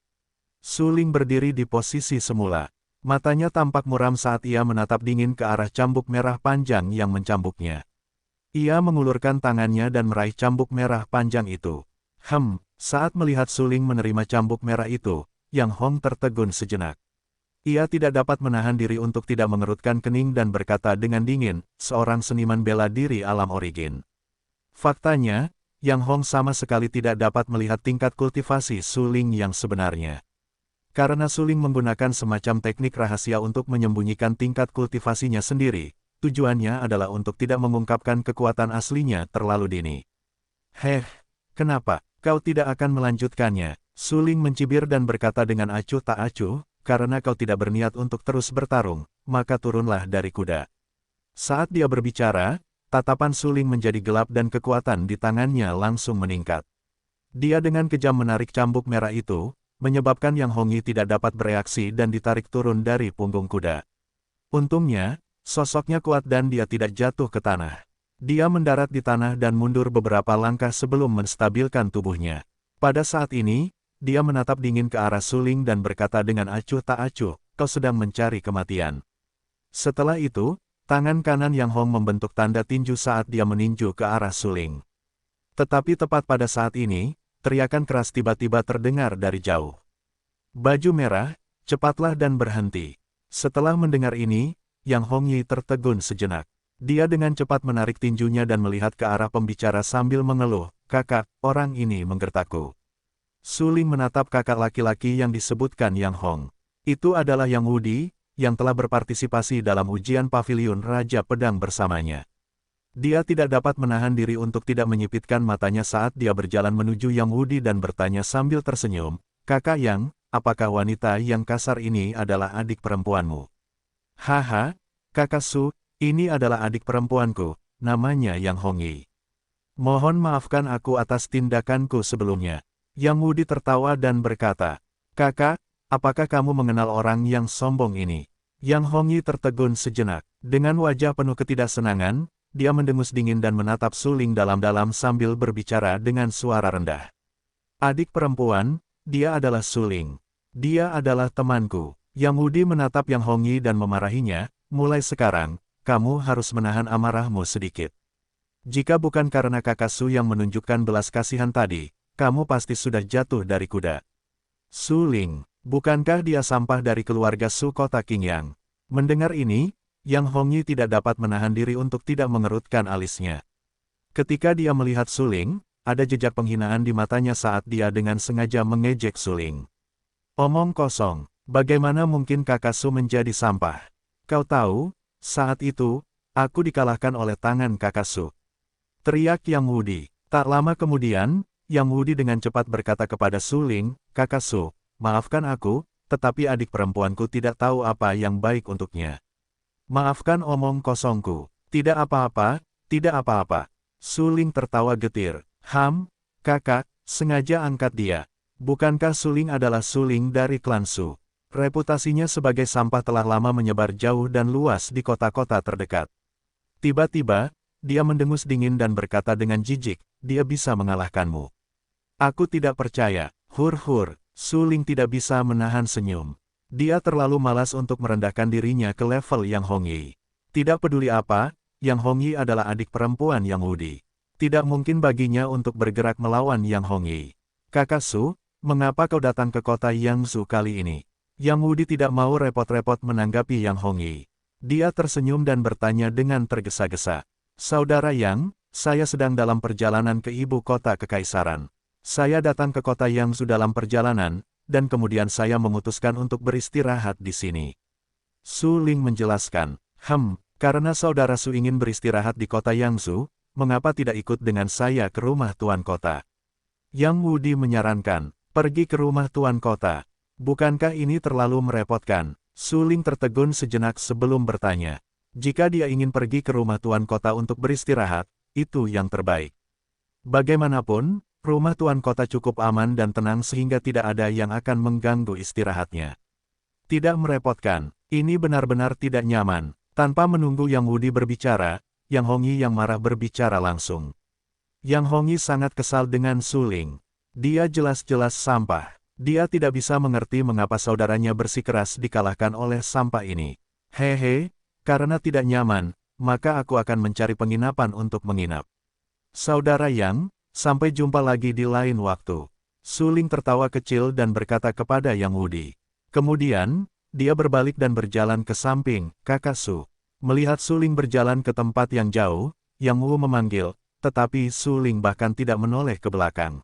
A: Suling berdiri di posisi semula. Matanya tampak muram saat ia menatap dingin ke arah cambuk merah panjang yang mencambuknya. Ia mengulurkan tangannya dan meraih cambuk merah panjang itu. Saat melihat Suling menerima cambuk merah itu, Yang Hong tertegun sejenak. Ia tidak dapat menahan diri untuk tidak mengerutkan kening dan berkata dengan dingin, seorang seniman bela diri alam origin. Faktanya, Yang Hong sama sekali tidak dapat melihat tingkat kultivasi Suling yang sebenarnya. Karena Suling menggunakan semacam teknik rahasia untuk menyembunyikan tingkat kultivasinya sendiri, tujuannya adalah untuk tidak mengungkapkan kekuatan aslinya terlalu dini. Kenapa, kau tidak akan melanjutkannya? Suling mencibir dan berkata dengan acuh tak acuh, karena kau tidak berniat untuk terus bertarung, maka turunlah dari kuda. Saat dia berbicara, tatapan Suling menjadi gelap dan kekuatan di tangannya langsung meningkat. Dia dengan kejam menarik cambuk merah itu, menyebabkan Yang Hongyi tidak dapat bereaksi dan ditarik turun dari punggung kuda. Untungnya, sosoknya kuat dan dia tidak jatuh ke tanah. Dia mendarat di tanah dan mundur beberapa langkah sebelum menstabilkan tubuhnya. Pada saat ini, dia menatap dingin ke arah Suling dan berkata dengan acuh tak acuh, "Kau sedang mencari kematian." Setelah itu, tangan kanan Yang Hong membentuk tanda tinju saat dia meninju ke arah Suling. Tetapi tepat pada saat ini, teriakan keras tiba-tiba terdengar dari jauh. "Baju merah, cepatlah dan berhenti." Setelah mendengar ini, Yang Hongyi tertegun sejenak. Dia dengan cepat menarik tinjunya dan melihat ke arah pembicara sambil mengeluh, "Kakak, orang ini menggertakku." Suling menatap kakak laki-laki yang disebutkan Yang Hong. Itu adalah Yang Wudi, yang telah berpartisipasi dalam ujian pavilion Raja Pedang bersamanya. Dia tidak dapat menahan diri untuk tidak menyipitkan matanya saat dia berjalan menuju Yang Wudi dan bertanya sambil tersenyum, "Kakak Yang, apakah wanita yang kasar ini adalah adik perempuanmu?" "Haha, Kakak Su, ini adalah adik perempuanku, namanya Yang Hongyi. Mohon maafkan aku atas tindakanku sebelumnya." Yang Wudi tertawa dan berkata, "Kakak, apakah kamu mengenal orang yang sombong ini?" Yang Hongyi tertegun sejenak. Dengan wajah penuh ketidaksenangan, dia mendengus dingin dan menatap Suling dalam-dalam sambil berbicara dengan suara rendah. Adik perempuan, dia adalah Suling. Dia adalah temanku. Yang Wudi menatap Yang Hongyi dan memarahinya, mulai sekarang, kamu harus menahan amarahmu sedikit. Jika bukan karena kakak Su yang menunjukkan belas kasihan tadi, kamu pasti sudah jatuh dari kuda. Suling, bukankah dia sampah dari keluarga Su kota Qingyang? Mendengar ini, Yang Hongyi tidak dapat menahan diri untuk tidak mengerutkan alisnya. Ketika dia melihat Suling, ada jejak penghinaan di matanya saat dia dengan sengaja mengejek Suling. Omong kosong, bagaimana mungkin kakak Su menjadi sampah? Kau tahu, saat itu, aku dikalahkan oleh tangan kakak Su. Teriak Yang Wudi. Tak lama kemudian, Yang Wudi dengan cepat berkata kepada Suling, kakak Su, maafkan aku, tetapi adik perempuanku tidak tahu apa yang baik untuknya. Maafkan omong kosongku. Tidak apa-apa, tidak apa-apa. Suling tertawa getir. Kakak, sengaja angkat dia. Bukankah Suling adalah Suling dari klan Su? Reputasinya sebagai sampah telah lama menyebar jauh dan luas di kota-kota terdekat. Tiba-tiba, dia mendengus dingin dan berkata dengan jijik, dia bisa mengalahkanmu. Aku tidak percaya. Hur-hur, Suling tidak bisa menahan senyum. Dia terlalu malas untuk merendahkan dirinya ke level Yang Hongyi. Tidak peduli apa, Yang Hongyi adalah adik perempuan Yang Wudi. Tidak mungkin baginya untuk bergerak melawan Yang Hongyi. Kakak Su, mengapa kau datang ke kota Yangzhou kali ini? Yang Wudi tidak mau repot-repot menanggapi Yang Hongyi. Dia tersenyum dan bertanya dengan tergesa-gesa. Saudara Yang, saya sedang dalam perjalanan ke ibu kota kekaisaran. Saya datang ke kota Yangzhou dalam perjalanan, dan kemudian saya memutuskan untuk beristirahat di sini. Suling menjelaskan, karena saudara Su ingin beristirahat di kota Yangzhou, mengapa tidak ikut dengan saya ke rumah tuan kota? Yang Wudi menyarankan, pergi ke rumah tuan kota. Bukankah ini terlalu merepotkan? Suling tertegun sejenak sebelum bertanya. Jika dia ingin pergi ke rumah tuan kota untuk beristirahat, itu yang terbaik. Bagaimanapun, rumah tuan kota cukup aman dan tenang sehingga tidak ada yang akan mengganggu istirahatnya. Tidak merepotkan, ini benar-benar tidak nyaman. Tanpa menunggu Yang Wudi berbicara, Yang Hongyi yang marah berbicara langsung. Yang Hongyi sangat kesal dengan Suling. Dia jelas-jelas sampah. Dia tidak bisa mengerti mengapa saudaranya bersikeras dikalahkan oleh sampah ini. Hehe, karena tidak nyaman, maka aku akan mencari penginapan untuk menginap. Saudara Yang, sampai jumpa lagi di lain waktu. Suling tertawa kecil dan berkata kepada Yang Wudi. Kemudian, dia berbalik dan berjalan ke samping, kakak Su. Melihat Suling berjalan ke tempat yang jauh, Yang Wu memanggil, tetapi Suling bahkan tidak menoleh ke belakang.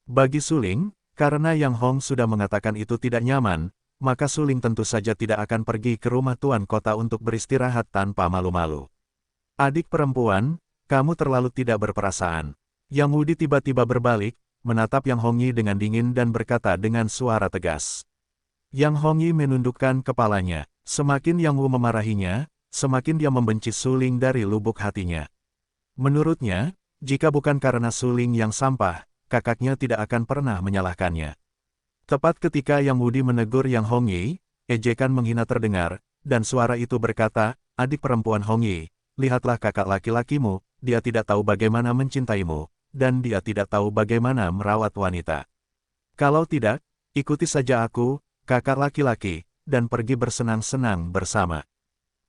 A: Bagi Suling, karena Yang Hong sudah mengatakan itu tidak nyaman, maka Suling tentu saja tidak akan pergi ke rumah tuan kota untuk beristirahat tanpa malu-malu. Adik perempuan, kamu terlalu tidak berperasaan. Yang Wudi tiba-tiba berbalik, menatap Yang Hongyi dengan dingin dan berkata dengan suara tegas. Yang Hongyi menundukkan kepalanya. Semakin Yang Wu memarahinya, semakin dia membenci Suling dari lubuk hatinya. Menurutnya, jika bukan karena Suling yang sampah, kakaknya tidak akan pernah menyalahkannya. Tepat ketika Yang Wudi menegur Yang Hongyi, ejekan menghina terdengar, dan suara itu berkata, adik perempuan Hongyi, lihatlah kakak laki-lakimu, dia tidak tahu bagaimana mencintaimu, dan dia tidak tahu bagaimana merawat wanita. Kalau tidak, ikuti saja aku, kakak laki-laki, dan pergi bersenang-senang bersama.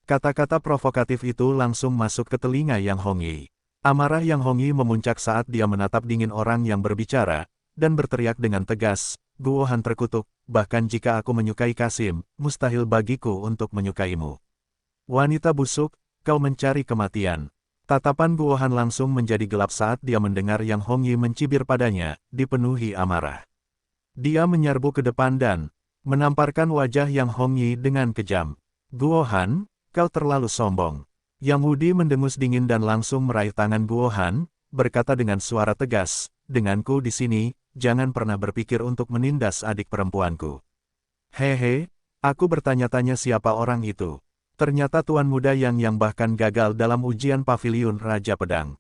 A: Kata-kata provokatif itu langsung masuk ke telinga Yang Hongyi. Amarah Yang Hongyi memuncak saat dia menatap dingin orang yang berbicara, dan berteriak dengan tegas, Guohan terkutuk, bahkan jika aku menyukai Kasim, mustahil bagiku untuk menyukaimu. Wanita busuk, kau mencari kematian. Tatapan Guohan langsung menjadi gelap saat dia mendengar Yang Hongyi mencibir padanya, dipenuhi amarah. Dia menyerbu ke depan dan menamparkan wajah Yang Hongyi dengan kejam. Guohan, kau terlalu sombong. Yang Wudi mendengus dingin dan langsung meraih tangan Guohan, berkata dengan suara tegas, denganku di sini, jangan pernah berpikir untuk menindas adik perempuanku. Hehe, aku bertanya-tanya siapa orang itu. Ternyata tuan muda yang bahkan gagal dalam ujian paviliun Raja Pedang.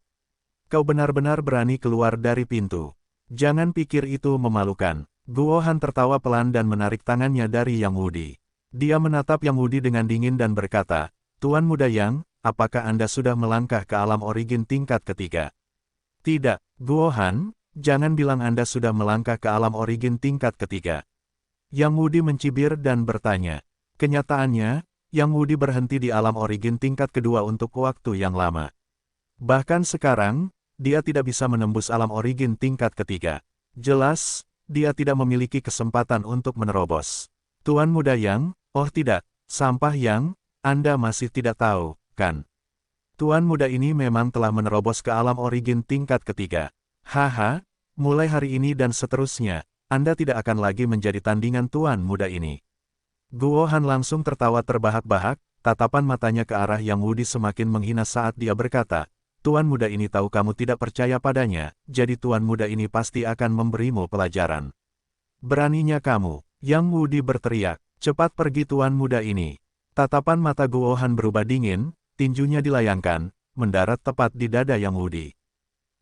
A: Kau benar-benar berani keluar dari pintu. Jangan pikir itu memalukan. Guohan tertawa pelan dan menarik tangannya dari Yang Wudi. Dia menatap Yang Wudi dengan dingin dan berkata, Tuan muda Yang, apakah Anda sudah melangkah ke alam origin tingkat ketiga? Tidak, Guohan, jangan bilang Anda sudah melangkah ke alam origin tingkat ketiga. Yang Wudi mencibir dan bertanya. Kenyataannya, Yang Wudi berhenti di alam origin tingkat kedua untuk waktu yang lama. Bahkan sekarang, dia tidak bisa menembus alam origin tingkat ketiga. Jelas, dia tidak memiliki kesempatan untuk menerobos. Tuan Muda Yang, oh tidak, sampah Yang, Anda masih tidak tahu, kan? Tuan muda ini memang telah menerobos ke alam origin tingkat ketiga. Haha, mulai hari ini dan seterusnya, Anda tidak akan lagi menjadi tandingan tuan muda ini. Guohan langsung tertawa terbahak-bahak, tatapan matanya ke arah Yang Wudi semakin menghina saat dia berkata, Tuan muda ini tahu kamu tidak percaya padanya, jadi tuan muda ini pasti akan memberimu pelajaran. Beraninya kamu, Yang Wudi berteriak, cepat pergi tuan muda ini. Tatapan mata Guohan berubah dingin, tinjunya dilayangkan, mendarat tepat di dada Yang Wudi.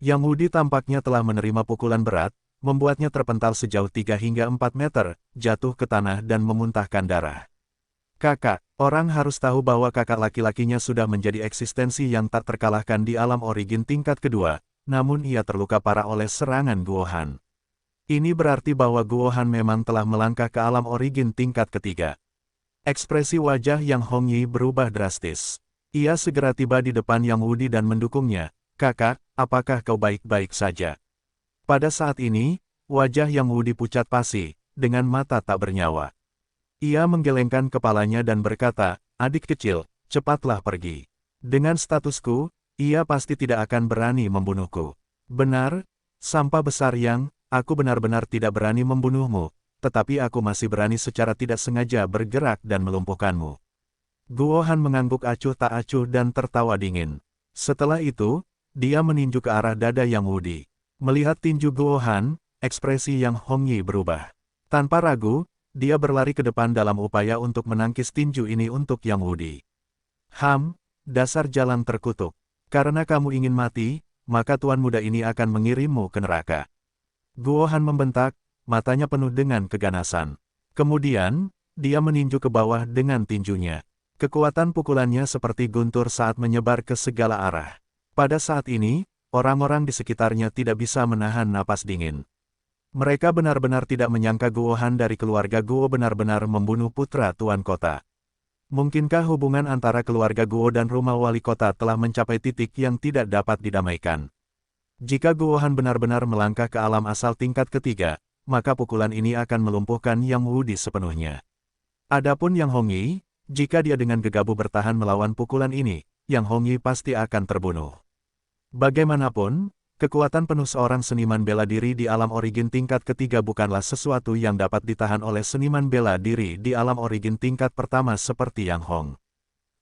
A: Yang Wudi tampaknya telah menerima pukulan berat, membuatnya terpental sejauh 3 hingga 4 meter, jatuh ke tanah dan memuntahkan darah. Kakak, orang harus tahu bahwa kakak laki-lakinya sudah menjadi eksistensi yang tak terkalahkan di alam origin tingkat kedua, namun ia terluka parah oleh serangan Guohan. Ini berarti bahwa Guohan memang telah melangkah ke alam origin tingkat ketiga. Ekspresi wajah Yang Hongyi berubah drastis. Ia segera tiba di depan Yang Wudi dan mendukungnya. Kakak, apakah kau baik-baik saja? Pada saat ini, wajah Yang Wudi pucat pasi, dengan mata tak bernyawa. Ia menggelengkan kepalanya dan berkata, adik kecil, cepatlah pergi. Dengan statusku, ia pasti tidak akan berani membunuhku. Benar, sampah besar Yang, aku benar-benar tidak berani membunuhmu, tetapi aku masih berani secara tidak sengaja bergerak dan melumpuhkanmu. Guohan mengangguk acuh tak acuh dan tertawa dingin. Setelah itu, dia meninju ke arah dada Yang Wudi. Melihat tinju Guohan, ekspresi Yang Hongyi berubah. Tanpa ragu, dia berlari ke depan dalam upaya untuk menangkis tinju ini untuk Yang Wudi. Dasar jalan terkutuk. Karena kamu ingin mati, maka tuan muda ini akan mengirimmu ke neraka. Guohan membentak, matanya penuh dengan keganasan. Kemudian, dia meninju ke bawah dengan tinjunya. Kekuatan pukulannya seperti guntur saat menyebar ke segala arah. Pada saat ini, orang-orang di sekitarnya tidak bisa menahan napas dingin. Mereka benar-benar tidak menyangka Guohan dari keluarga Guo benar-benar membunuh putra tuan kota. Mungkinkah hubungan antara keluarga Guo dan rumah wali kota telah mencapai titik yang tidak dapat didamaikan? Jika Guohan benar-benar melangkah ke alam asal tingkat ketiga, maka pukulan ini akan melumpuhkan Yang Wudi sepenuhnya. Adapun Yang Hongyi, jika dia dengan gegabah bertahan melawan pukulan ini, Yang Hongyi pasti akan terbunuh. Bagaimanapun, kekuatan penuh seorang seniman bela diri di alam origin tingkat ketiga bukanlah sesuatu yang dapat ditahan oleh seniman bela diri di alam origin tingkat pertama seperti Yang Hong.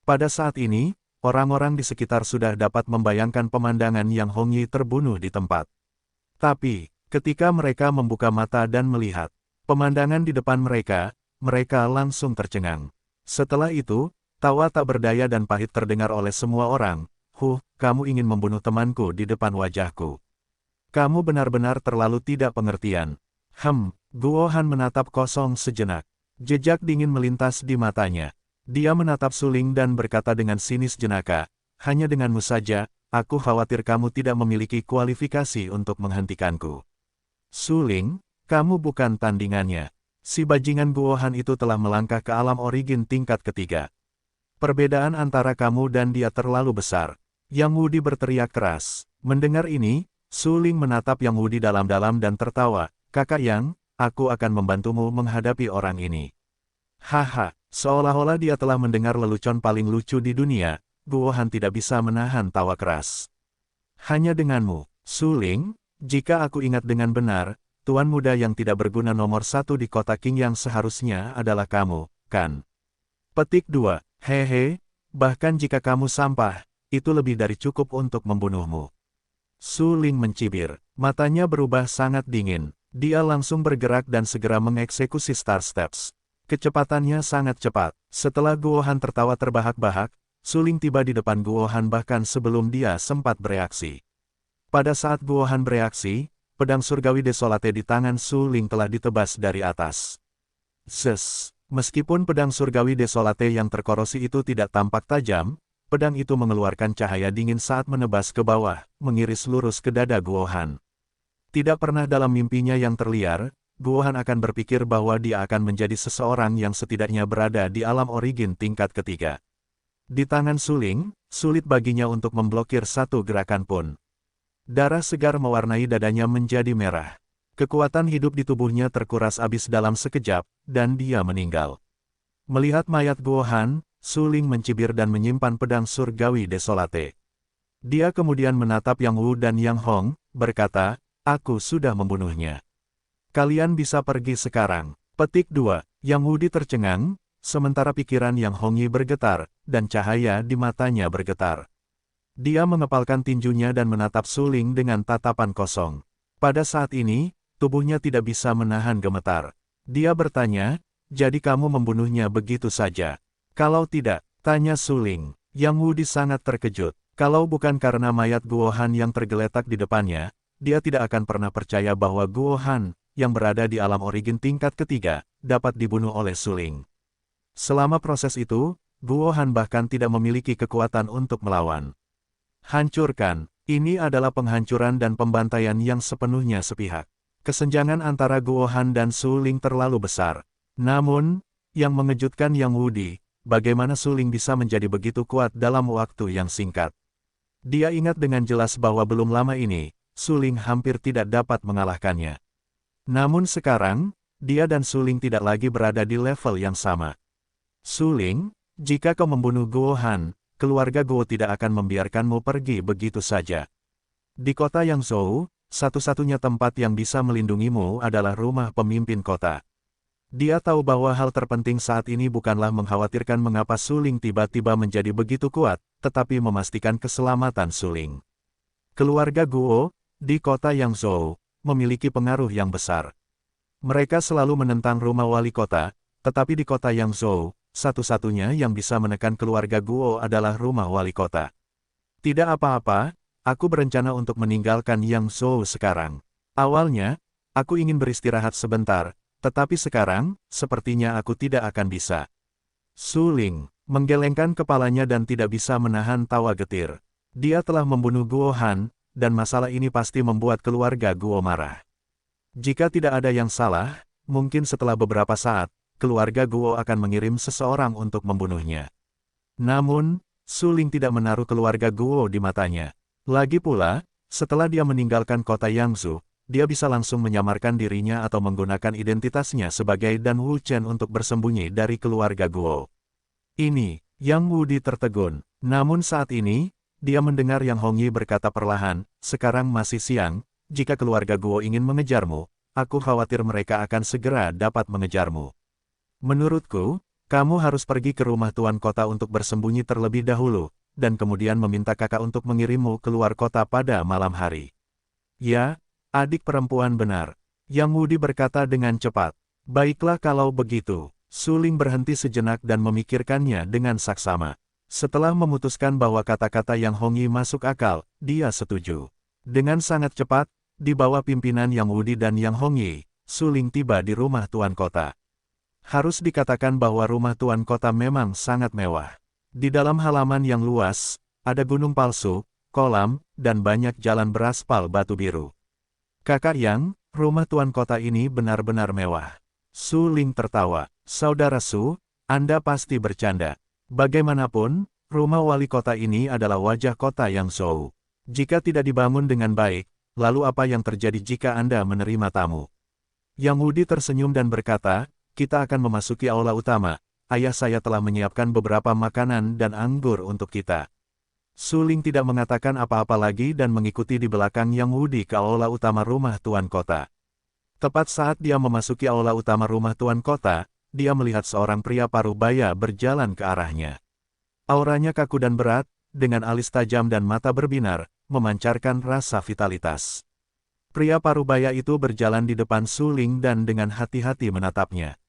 A: Pada saat ini, orang-orang di sekitar sudah dapat membayangkan pemandangan Yang Hongyi terbunuh di tempat. Tapi, ketika mereka membuka mata dan melihat pemandangan di depan mereka, mereka langsung tercengang. Setelah itu, tawa tak berdaya dan pahit terdengar oleh semua orang. Kamu ingin membunuh temanku di depan wajahku. Kamu benar-benar terlalu tidak pengertian. Guohan menatap kosong sejenak. Jejak dingin melintas di matanya. Dia menatap Suling dan berkata dengan sinis jenaka, hanya denganmu saja, aku khawatir kamu tidak memiliki kualifikasi untuk menghentikanku. Suling, kamu bukan tandingannya. Si bajingan Guohan itu telah melangkah ke alam origin tingkat ketiga. Perbedaan antara kamu dan dia terlalu besar. Yang Wudi berteriak keras. Mendengar ini, Suling menatap Yang Wudi dalam-dalam dan tertawa. Kakak Yang, aku akan membantumu menghadapi orang ini. Haha, seolah-olah dia telah mendengar lelucon paling lucu di dunia, Guohan tidak bisa menahan tawa keras. Hanya denganmu, Suling, jika aku ingat dengan benar, tuan muda yang tidak berguna nomor 1 di kota King yang seharusnya adalah kamu, kan? Petik 2. Hehe, bahkan jika kamu sampah, itu lebih dari cukup untuk membunuhmu. Suling mencibir, matanya berubah sangat dingin. Dia langsung bergerak dan segera mengeksekusi Star Steps. Kecepatannya sangat cepat. Setelah Guohan tertawa terbahak-bahak, Suling tiba di depan Guohan bahkan sebelum dia sempat bereaksi. Pada saat Guohan bereaksi, pedang surgawi desolate di tangan Suling telah ditebas dari atas. Meskipun pedang surgawi desolate yang terkorosi itu tidak tampak tajam, pedang itu mengeluarkan cahaya dingin saat menebas ke bawah, mengiris lurus ke dada Guo Han. Tidak pernah dalam mimpinya yang terliar, Guo Han akan berpikir bahwa dia akan menjadi seseorang yang setidaknya berada di alam origin tingkat ketiga. Di tangan Suling, sulit baginya untuk memblokir satu gerakan pun. Darah segar mewarnai dadanya menjadi merah. Kekuatan hidup di tubuhnya terkuras habis dalam sekejap, dan dia meninggal. Melihat mayat Guo Han, Suling mencibir dan menyimpan pedang surgawi desolate. Dia kemudian menatap Yang Wu dan Yang Hong, berkata, "Aku sudah membunuhnya. Kalian bisa pergi sekarang." Petik 2. Yang Wudi tercengang, sementara pikiran Yang Hongyi bergetar, dan cahaya di matanya bergetar. Dia mengepalkan tinjunya dan menatap Suling dengan tatapan kosong. Pada saat ini, tubuhnya tidak bisa menahan gemetar. Dia bertanya, "Jadi kamu membunuhnya begitu saja?" "Kalau tidak," tanya Suling. Yang Wudi sangat terkejut. Kalau bukan karena mayat Guo Han yang tergeletak di depannya, dia tidak akan pernah percaya bahwa Guo Han, yang berada di alam origin tingkat ketiga, dapat dibunuh oleh Suling. Selama proses itu, Guo Han bahkan tidak memiliki kekuatan untuk melawan. Hancurkan. Ini adalah penghancuran dan pembantaian yang sepenuhnya sepihak. Kesenjangan antara Guo Han dan Suling terlalu besar. Namun, yang mengejutkan Yang Wudi, bagaimana Suling bisa menjadi begitu kuat dalam waktu yang singkat. Dia ingat dengan jelas bahwa belum lama ini, Suling hampir tidak dapat mengalahkannya. Namun sekarang, dia dan Suling tidak lagi berada di level yang sama. "Suling, jika kau membunuh Guo Han, keluarga Guo tidak akan membiarkanmu pergi begitu saja. Di kota Yang Zhou, satu-satunya tempat yang bisa melindungimu adalah rumah pemimpin kota." Dia tahu bahwa hal terpenting saat ini bukanlah mengkhawatirkan mengapa Suling tiba-tiba menjadi begitu kuat, tetapi memastikan keselamatan Suling. Keluarga Guo, di kota Yang Zhou, memiliki pengaruh yang besar. Mereka selalu menentang rumah wali kota, tetapi di kota Yang Zhou, satu-satunya yang bisa menekan keluarga Guo adalah rumah wali kota. "Tidak apa-apa, aku berencana untuk meninggalkan Yang Zhou sekarang. Awalnya, aku ingin beristirahat sebentar, tetapi sekarang, sepertinya aku tidak akan bisa." Suling menggelengkan kepalanya dan tidak bisa menahan tawa getir. Dia telah membunuh Guo Han, dan masalah ini pasti membuat keluarga Guo marah. Jika tidak ada yang salah, mungkin setelah beberapa saat, keluarga Guo akan mengirim seseorang untuk membunuhnya. Namun, Suling tidak menaruh keluarga Guo di matanya. Lagi pula, setelah dia meninggalkan kota Yangzhou, dia bisa langsung menyamarkan dirinya atau menggunakan identitasnya sebagai Dan Wu Chen untuk bersembunyi dari keluarga Guo. Ini, Yang Wudi tertegun. Namun saat ini, dia mendengar Yang Hongyi berkata perlahan, "Sekarang masih siang, jika keluarga Guo ingin mengejarmu, aku khawatir mereka akan segera dapat mengejarmu. Menurutku, kamu harus pergi ke rumah tuan kota untuk bersembunyi terlebih dahulu, dan kemudian meminta kakak untuk mengirimmu keluar kota pada malam hari." "Ya, adik perempuan benar," Yang Wudi berkata dengan cepat. "Baiklah kalau begitu." Suling berhenti sejenak dan memikirkannya dengan saksama. Setelah memutuskan bahwa kata-kata Yang Hongyi masuk akal, dia setuju. Dengan sangat cepat, di bawah pimpinan Yang Wudi dan Yang Hongyi, Suling tiba di rumah tuan kota. Harus dikatakan bahwa rumah tuan kota memang sangat mewah. Di dalam halaman yang luas, ada gunung palsu, kolam, dan banyak jalan beraspal batu biru. "Kakak Yang, rumah tuan kota ini benar-benar mewah." Suling tertawa. "Saudara Su, Anda pasti bercanda. Bagaimanapun, rumah wali kota ini adalah wajah kota Yang Zhou. Jika tidak dibangun dengan baik, lalu apa yang terjadi jika Anda menerima tamu?" Yang Wudi tersenyum dan berkata, "Kita akan memasuki aula utama. Ayah saya telah menyiapkan beberapa makanan dan anggur untuk kita." Suling tidak mengatakan apa-apa lagi dan mengikuti di belakang Yang Wudi ke aula utama rumah tuan kota. Tepat saat dia memasuki aula utama rumah tuan kota, dia melihat seorang pria paruh baya berjalan ke arahnya. Auranya kaku dan berat, dengan alis tajam dan mata berbinar, memancarkan rasa vitalitas. Pria paruh baya itu berjalan di depan Suling dan dengan hati-hati menatapnya.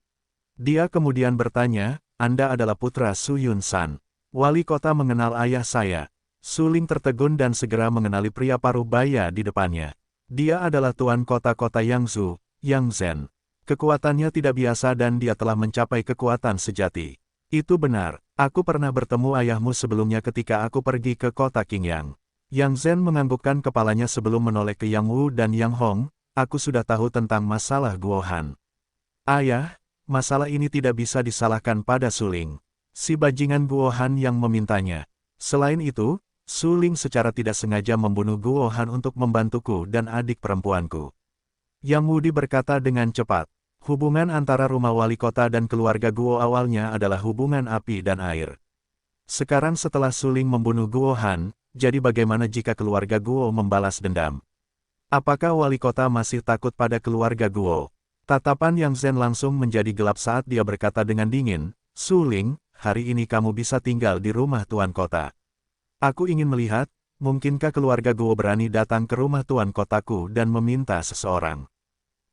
A: Dia kemudian bertanya, "Anda adalah putra Su Yun San. Wali kota mengenal ayah saya." Suling tertegun dan segera mengenali pria paruh baya di depannya. Dia adalah tuan kota-kota Yangzhou, Yang Zhen. Kekuatannya tidak biasa dan dia telah mencapai kekuatan sejati. Itu benar, aku pernah bertemu ayahmu sebelumnya ketika aku pergi ke kota Qingyang. Yang Zhen menganggukkan kepalanya sebelum menoleh ke Yang Wu dan Yang Hong, aku sudah tahu tentang masalah Guo Han. Ayah, masalah ini tidak bisa disalahkan pada Suling. Si bajingan Guo Han yang memintanya. Selain itu, Suling secara tidak sengaja membunuh Guo Han untuk membantuku dan adik perempuanku. Yang Wudi berkata dengan cepat. Hubungan antara rumah wali kota dan keluarga Guo awalnya adalah hubungan api dan air. Sekarang setelah Suling membunuh Guo Han, jadi bagaimana jika keluarga Guo membalas dendam? Apakah wali kota masih takut pada keluarga Guo? Tatapan Yang Zhen langsung menjadi gelap saat dia berkata dengan dingin, Suling, hari ini kamu bisa tinggal di rumah tuan kota. Aku ingin melihat, mungkinkah keluarga Guo berani datang ke rumah tuan kotaku dan meminta seseorang.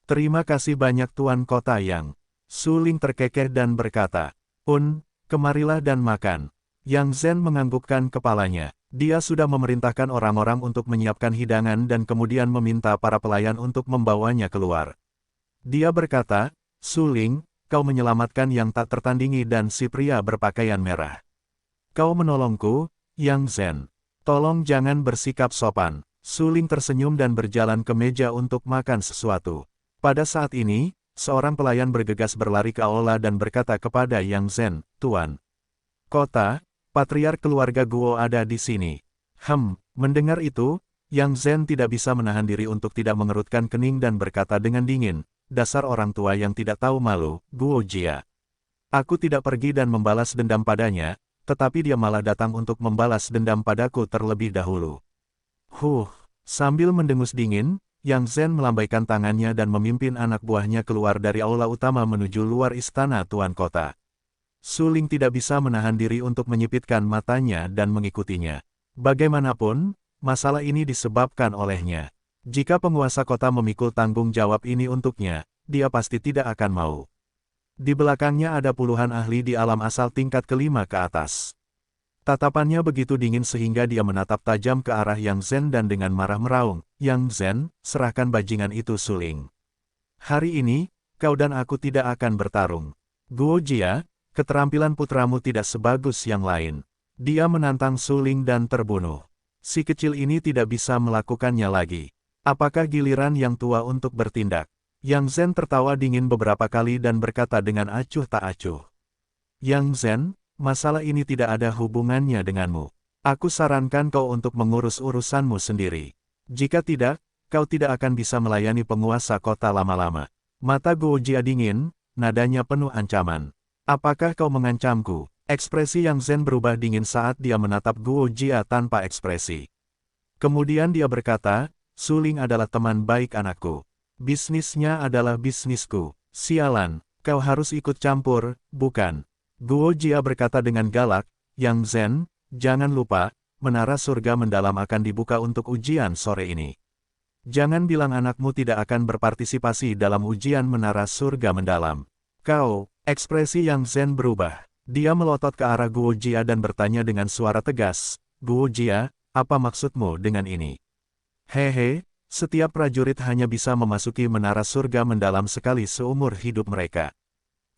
A: Terima kasih banyak tuan kota Yang. Suling terkekeh dan berkata, kemarilah dan makan. Yang Zhen menganggukkan kepalanya. Dia sudah memerintahkan orang-orang untuk menyiapkan hidangan dan kemudian meminta para pelayan untuk membawanya keluar. Dia berkata, Suling, kau menyelamatkan yang tak tertandingi dan si pria berpakaian merah. Kau menolongku, Yang Zhen. Tolong jangan bersikap sopan. Suling tersenyum dan berjalan ke meja untuk makan sesuatu. Pada saat ini, seorang pelayan bergegas berlari ke aula dan berkata kepada Yang Zhen, Tuan kota, patriark keluarga Guo ada di sini. Mendengar itu, Yang Zhen tidak bisa menahan diri untuk tidak mengerutkan kening dan berkata dengan dingin, dasar orang tua yang tidak tahu malu, Guo Jia. Aku tidak pergi dan membalas dendam padanya, tetapi dia malah datang untuk membalas dendam padaku terlebih dahulu. Sambil mendengus dingin, Yang Zhen melambaikan tangannya dan memimpin anak buahnya keluar dari aula utama menuju luar istana tuan kota. Suling tidak bisa menahan diri untuk menyipitkan matanya dan mengikutinya. Bagaimanapun, masalah ini disebabkan olehnya. Jika penguasa kota memikul tanggung jawab ini untuknya, dia pasti tidak akan mau. Di belakangnya ada puluhan ahli di alam asal tingkat kelima ke atas. Tatapannya begitu dingin sehingga dia menatap tajam ke arah Yang Zhen dan dengan marah meraung, Yang Zhen, serahkan bajingan itu Suling. Hari ini, kau dan aku tidak akan bertarung. Guo Jia, keterampilan putramu tidak sebagus yang lain. Dia menantang Suling dan terbunuh. Si kecil ini tidak bisa melakukannya lagi. Apakah giliran yang tua untuk bertindak? Yang Zhen tertawa dingin beberapa kali dan berkata dengan acuh tak acuh. Yang Zhen, masalah ini tidak ada hubungannya denganmu. Aku sarankan kau untuk mengurus urusanmu sendiri. Jika tidak, kau tidak akan bisa melayani penguasa kota lama-lama. Mata Guo Jia dingin, nadanya penuh ancaman. Apakah kau mengancamku? Ekspresi Yang Zhen berubah dingin saat dia menatap Guo Jia tanpa ekspresi. Kemudian dia berkata, Suling adalah teman baik anakku. Bisnisnya adalah bisnisku. Sialan, kau harus ikut campur, bukan? Guo Jia berkata dengan galak, Yang Zhen, jangan lupa, menara surga mendalam akan dibuka untuk ujian sore ini. Jangan bilang anakmu tidak akan berpartisipasi dalam ujian menara surga mendalam. Kau, ekspresi Yang Zhen berubah. Dia melotot ke arah Guo Jia dan bertanya dengan suara tegas, Guo Jia, apa maksudmu dengan ini? Hehe, setiap prajurit hanya bisa memasuki menara surga mendalam sekali seumur hidup mereka.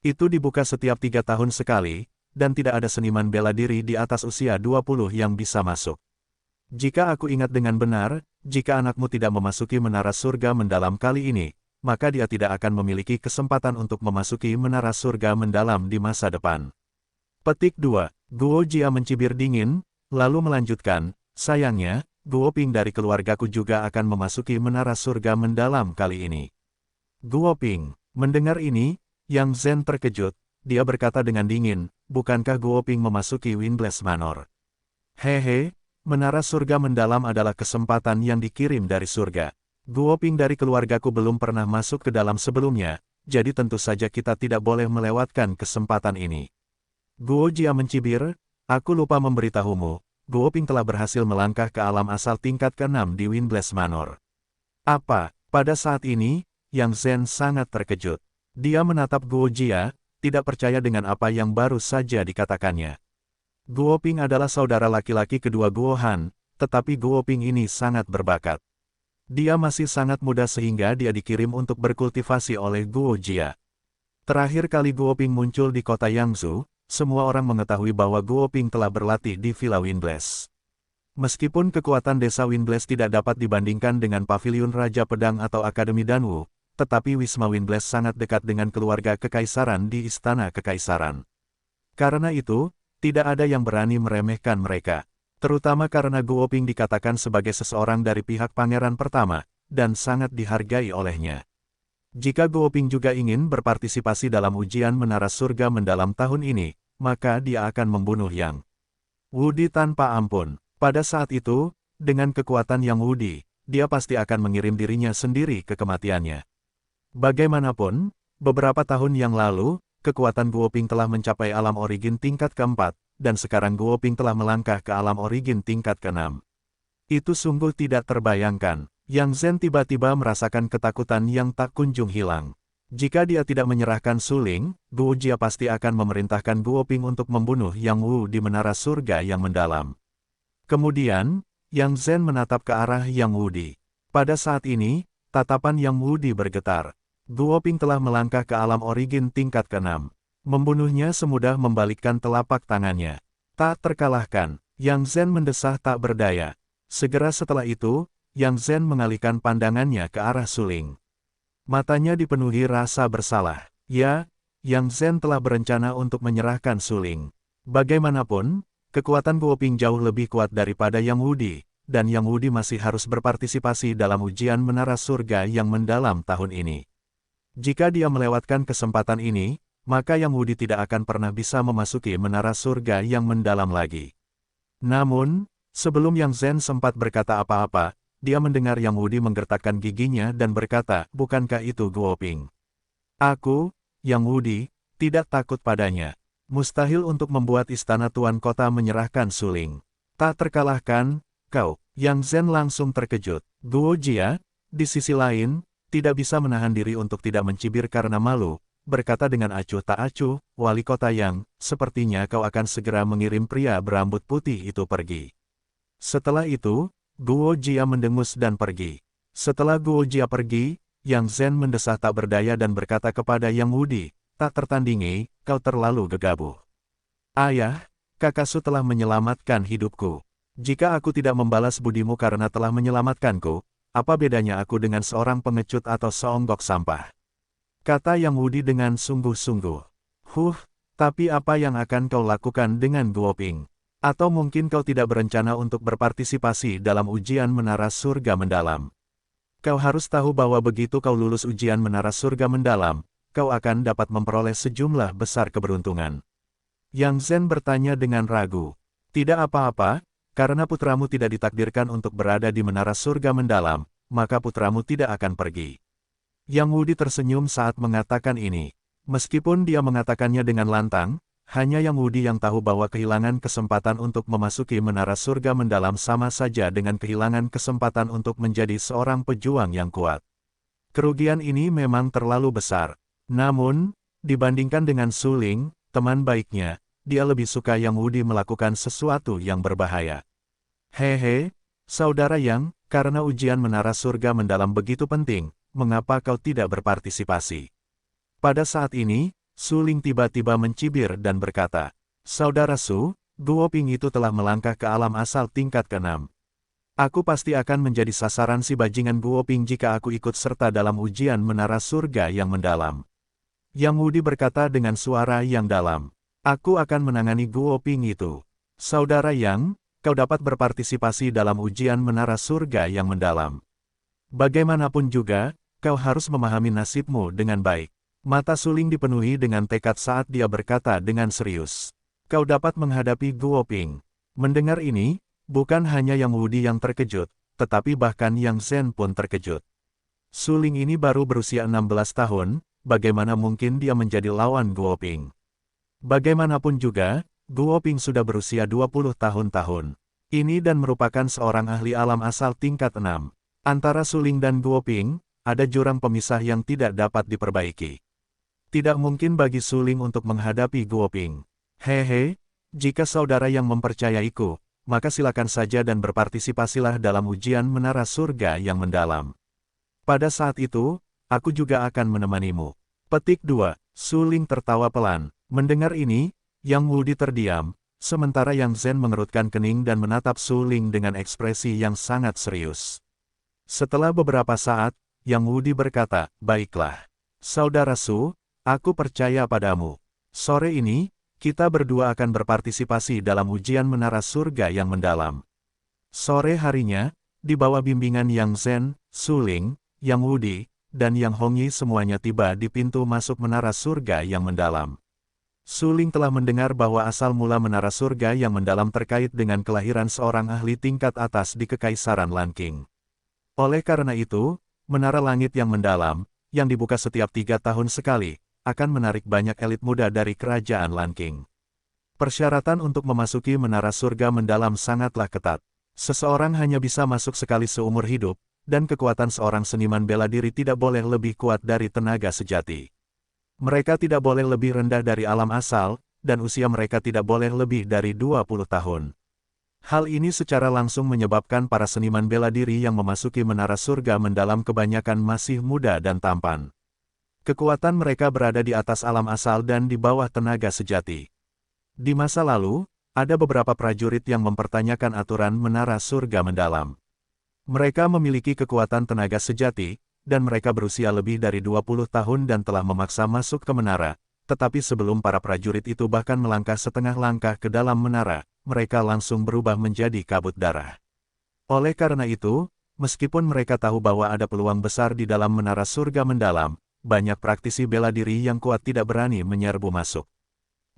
A: Itu dibuka setiap 3 tahun sekali, dan tidak ada seniman bela diri di atas usia 20 yang bisa masuk. Jika aku ingat dengan benar, jika anakmu tidak memasuki menara surga mendalam kali ini, maka dia tidak akan memiliki kesempatan untuk memasuki menara surga mendalam di masa depan. Petik 2. Guo Jia mencibir dingin, lalu melanjutkan, sayangnya, Guo Ping dari keluargaku juga akan memasuki menara surga mendalam kali ini. Guo Ping, mendengar ini, Yang Zhen terkejut, dia berkata dengan dingin, bukankah Guo Ping memasuki Windblast Manor? Hehe, menara surga mendalam adalah kesempatan yang dikirim dari surga. Guo Ping dari keluargaku belum pernah masuk ke dalam sebelumnya, jadi tentu saja kita tidak boleh melewatkan kesempatan ini. Guo Jia mencibir, aku lupa memberitahumu, Guo Ping telah berhasil melangkah ke alam asal tingkat ke-6 di Windblast Manor. Apa? Pada saat ini, Yang Zhen sangat terkejut. Dia menatap Guo Jia, tidak percaya dengan apa yang baru saja dikatakannya. Guo Ping adalah saudara laki-laki kedua Guo Han, tetapi Guo Ping ini sangat berbakat. Dia masih sangat muda sehingga dia dikirim untuk berkultivasi oleh Guo Jia. Terakhir kali Guo Ping muncul di kota Yangzhou, semua orang mengetahui bahwa Guoping telah berlatih di Villa Windblast. Meskipun kekuatan desa Windblast tidak dapat dibandingkan dengan Paviliun Raja Pedang atau Akademi Danwu, tetapi Wisma Windblast sangat dekat dengan keluarga kekaisaran di Istana Kekaisaran. Karena itu, tidak ada yang berani meremehkan mereka. Terutama karena Guoping dikatakan sebagai seseorang dari pihak pangeran pertama, dan sangat dihargai olehnya. Jika Guoping juga ingin berpartisipasi dalam ujian Menara Surga Mendalam tahun ini, maka dia akan membunuh Yang Wudi tanpa ampun. Pada saat itu, dengan kekuatan Yang Wudi, dia pasti akan mengirim dirinya sendiri ke kematiannya. Bagaimanapun, beberapa tahun yang lalu, kekuatan Guoping telah mencapai alam origin tingkat keempat, dan sekarang Guoping telah melangkah ke alam origin tingkat keenam. Itu sungguh tidak terbayangkan. Yang Zhen tiba-tiba merasakan ketakutan yang tak kunjung hilang. Jika dia tidak menyerahkan suling, Guo Jia pasti akan memerintahkan Guoping untuk membunuh Yang Wu di Menara Surga yang mendalam. Kemudian, Yang Zhen menatap ke arah Yang Wudi. Pada saat ini, tatapan Yang Wudi bergetar. Guoping telah melangkah ke alam origin tingkat keenam. Membunuhnya semudah membalikkan telapak tangannya. Tak terkalahkan, Yang Zhen mendesah tak berdaya. Segera setelah itu, Yang Zhen mengalihkan pandangannya ke arah suling. Matanya dipenuhi rasa bersalah. Ya, Yang Zhen telah berencana untuk menyerahkan suling. Bagaimanapun, kekuatan Guoping jauh lebih kuat daripada Yang Wudi, dan Yang Wudi masih harus berpartisipasi dalam ujian Menara Surga yang mendalam tahun ini. Jika dia melewatkan kesempatan ini, maka Yang Wudi tidak akan pernah bisa memasuki Menara Surga yang mendalam lagi. Namun, sebelum Yang Zhen sempat berkata apa-apa, dia mendengar Yang Wudi menggertakkan giginya dan berkata, "Bukankah itu Guoping? Aku, Yang Wudi, tidak takut padanya. Mustahil untuk membuat istana tuan kota menyerahkan suling. Tak terkalahkan, kau." Yang Zhen langsung terkejut. Guo Jia, di sisi lain, tidak bisa menahan diri untuk tidak mencibir karena malu, berkata dengan acuh tak acuh, "Wali kota Yang, sepertinya kau akan segera mengirim pria berambut putih itu pergi." Setelah itu, Guo Jia mendengus dan pergi. Setelah Guo Jia pergi, Yang Zhen mendesah tak berdaya dan berkata kepada Yang Wudi, "Tak tertandingi, kau terlalu gegabah. Ayah, kakakku telah menyelamatkan hidupku. Jika aku tidak membalas budimu karena telah menyelamatkanku, apa bedanya aku dengan seorang pengecut atau seonggok sampah?" Kata Yang Wudi dengan sungguh-sungguh. Tapi apa yang akan kau lakukan dengan Guoping? Atau mungkin kau tidak berencana untuk berpartisipasi dalam ujian Menara Surga Mendalam? Kau harus tahu bahwa begitu kau lulus ujian Menara Surga Mendalam, kau akan dapat memperoleh sejumlah besar keberuntungan. Yang Zhen bertanya dengan ragu. "Tidak apa-apa, karena putramu tidak ditakdirkan untuk berada di Menara Surga Mendalam, maka putramu tidak akan pergi." Yang Wudi tersenyum saat mengatakan ini. Meskipun dia mengatakannya dengan lantang, hanya Yang Wudi yang tahu bahwa kehilangan kesempatan untuk memasuki Menara Surga Mendalam sama saja dengan kehilangan kesempatan untuk menjadi seorang pejuang yang kuat. Kerugian ini memang terlalu besar. Namun, dibandingkan dengan Suling, teman baiknya, dia lebih suka Yang Wudi melakukan sesuatu yang berbahaya. "Hehe, saudara Yang, karena ujian Menara Surga Mendalam begitu penting, mengapa kau tidak berpartisipasi?" Pada saat ini, Suling tiba-tiba mencibir dan berkata, "Saudara Su, Guoping itu telah melangkah ke alam asal tingkat ke-6. Aku pasti akan menjadi sasaran si bajingan Guoping jika aku ikut serta dalam ujian Menara Surga yang mendalam." Yang Wudi berkata dengan suara yang dalam, "Aku akan menangani Guoping itu. Saudara Yang, kau dapat berpartisipasi dalam ujian Menara Surga yang mendalam. Bagaimanapun juga, kau harus memahami nasibmu dengan baik." Mata Suling dipenuhi dengan tekad saat dia berkata dengan serius, "Kau dapat menghadapi Guoping." Mendengar ini, bukan hanya Yang Wudi yang terkejut, tetapi bahkan Yang Zhen pun terkejut. Suling ini baru berusia 16 tahun, bagaimana mungkin dia menjadi lawan Guoping? Bagaimanapun juga, Guoping sudah berusia 20 tahun-tahun. Ini dan merupakan seorang ahli alam asal tingkat 6. Antara Suling dan Guoping, ada jurang pemisah yang tidak dapat diperbaiki. Tidak mungkin bagi Suling untuk menghadapi Guoping. Hehe, jika saudara Yang mempercayaiku, maka silakan saja dan berpartisipasilah dalam ujian Menara Surga yang mendalam. Pada saat itu, aku juga akan menemanimu. Petik 2. Suling tertawa pelan. Mendengar ini, Yang Wudi terdiam, sementara Yang Zhen mengerutkan kening dan menatap Su Ling dengan ekspresi yang sangat serius. Setelah beberapa saat, Yang Wudi berkata, "Baiklah. Saudara Su, aku percaya padamu. Sore ini, kita berdua akan berpartisipasi dalam ujian menara surga yang mendalam." Sore harinya, di bawah bimbingan Yang Zhen, Su Ling, Yang Wudi, dan Yang Hongyi semuanya tiba di pintu masuk menara surga yang mendalam. Su Ling telah mendengar bahwa asal mula menara surga yang mendalam terkait dengan kelahiran seorang ahli tingkat atas di Kekaisaran Lanqing. Oleh karena itu, menara langit yang mendalam, yang dibuka setiap 3 tahun sekali, akan menarik banyak elit muda dari kerajaan Lanqing. Persyaratan untuk memasuki menara surga mendalam sangatlah ketat. Seseorang hanya bisa masuk sekali seumur hidup, dan kekuatan seorang seniman bela diri tidak boleh lebih kuat dari tenaga sejati. Mereka tidak boleh lebih rendah dari alam asal, dan usia mereka tidak boleh lebih dari 20 tahun. Hal ini secara langsung menyebabkan para seniman bela diri yang memasuki menara surga mendalam kebanyakan masih muda dan tampan. Kekuatan mereka berada di atas alam asal dan di bawah tenaga sejati. Di masa lalu, ada beberapa prajurit yang mempertanyakan aturan menara surga mendalam. Mereka memiliki kekuatan tenaga sejati, dan mereka berusia lebih dari 20 tahun dan telah memaksa masuk ke menara, tetapi sebelum para prajurit itu bahkan melangkah setengah langkah ke dalam menara, mereka langsung berubah menjadi kabut darah. Oleh karena itu, meskipun mereka tahu bahwa ada peluang besar di dalam menara surga mendalam, banyak praktisi bela diri yang kuat tidak berani menyerbu masuk.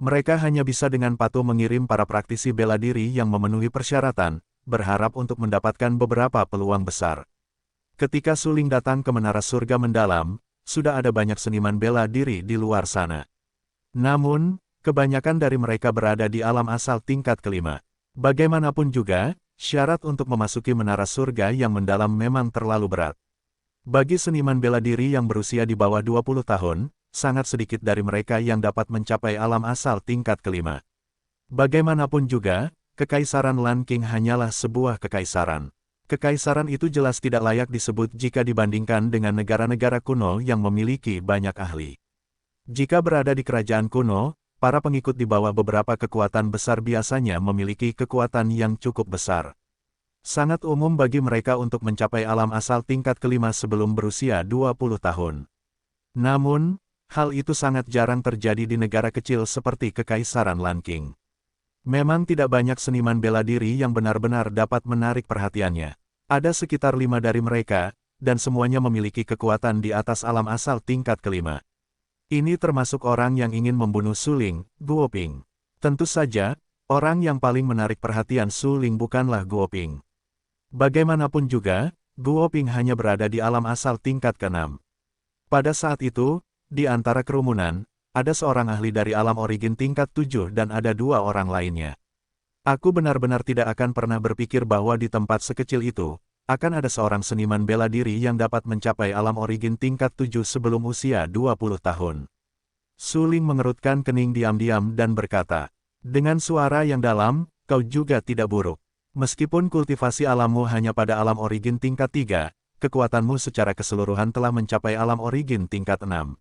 A: Mereka hanya bisa dengan patuh mengirim para praktisi bela diri yang memenuhi persyaratan, berharap untuk mendapatkan beberapa peluang besar. Ketika Su Ling datang ke menara surga mendalam, sudah ada banyak seniman bela diri di luar sana. Namun, kebanyakan dari mereka berada di alam asal tingkat kelima. Bagaimanapun juga, syarat untuk memasuki menara surga yang mendalam memang terlalu berat. Bagi seniman bela diri yang berusia di bawah 20 tahun, sangat sedikit dari mereka yang dapat mencapai alam asal tingkat kelima. Bagaimanapun juga, Kekaisaran Lanqing hanyalah sebuah kekaisaran. Kekaisaran itu jelas tidak layak disebut jika dibandingkan dengan negara-negara kuno yang memiliki banyak ahli. Jika berada di kerajaan kuno, para pengikut di bawah beberapa kekuatan besar biasanya memiliki kekuatan yang cukup besar. Sangat umum bagi mereka untuk mencapai alam asal tingkat kelima sebelum berusia 20 tahun. Namun, hal itu sangat jarang terjadi di negara kecil seperti Kekaisaran Lanqing. Memang tidak banyak seniman bela diri yang benar-benar dapat menarik perhatiannya. Ada sekitar 5 dari mereka, dan semuanya memiliki kekuatan di atas alam asal tingkat kelima. Ini termasuk orang yang ingin membunuh Su Ling, Guo Ping. Tentu saja, orang yang paling menarik perhatian Su Ling bukanlah Guo Ping. Bagaimanapun juga, Guo Ping hanya berada di alam asal tingkat ke-6. Pada saat itu, di antara kerumunan, ada seorang ahli dari alam origin tingkat 7 dan ada 2 orang lainnya. Aku benar-benar tidak akan pernah berpikir bahwa di tempat sekecil itu, akan ada seorang seniman bela diri yang dapat mencapai alam origin tingkat 7 sebelum usia 20 tahun. Su Ling mengerutkan kening diam-diam dan berkata, "Dengan suara yang dalam, kau juga tidak buruk. Meskipun kultivasi alammu hanya pada alam origin tingkat 3, kekuatanmu secara keseluruhan telah mencapai alam origin tingkat 6.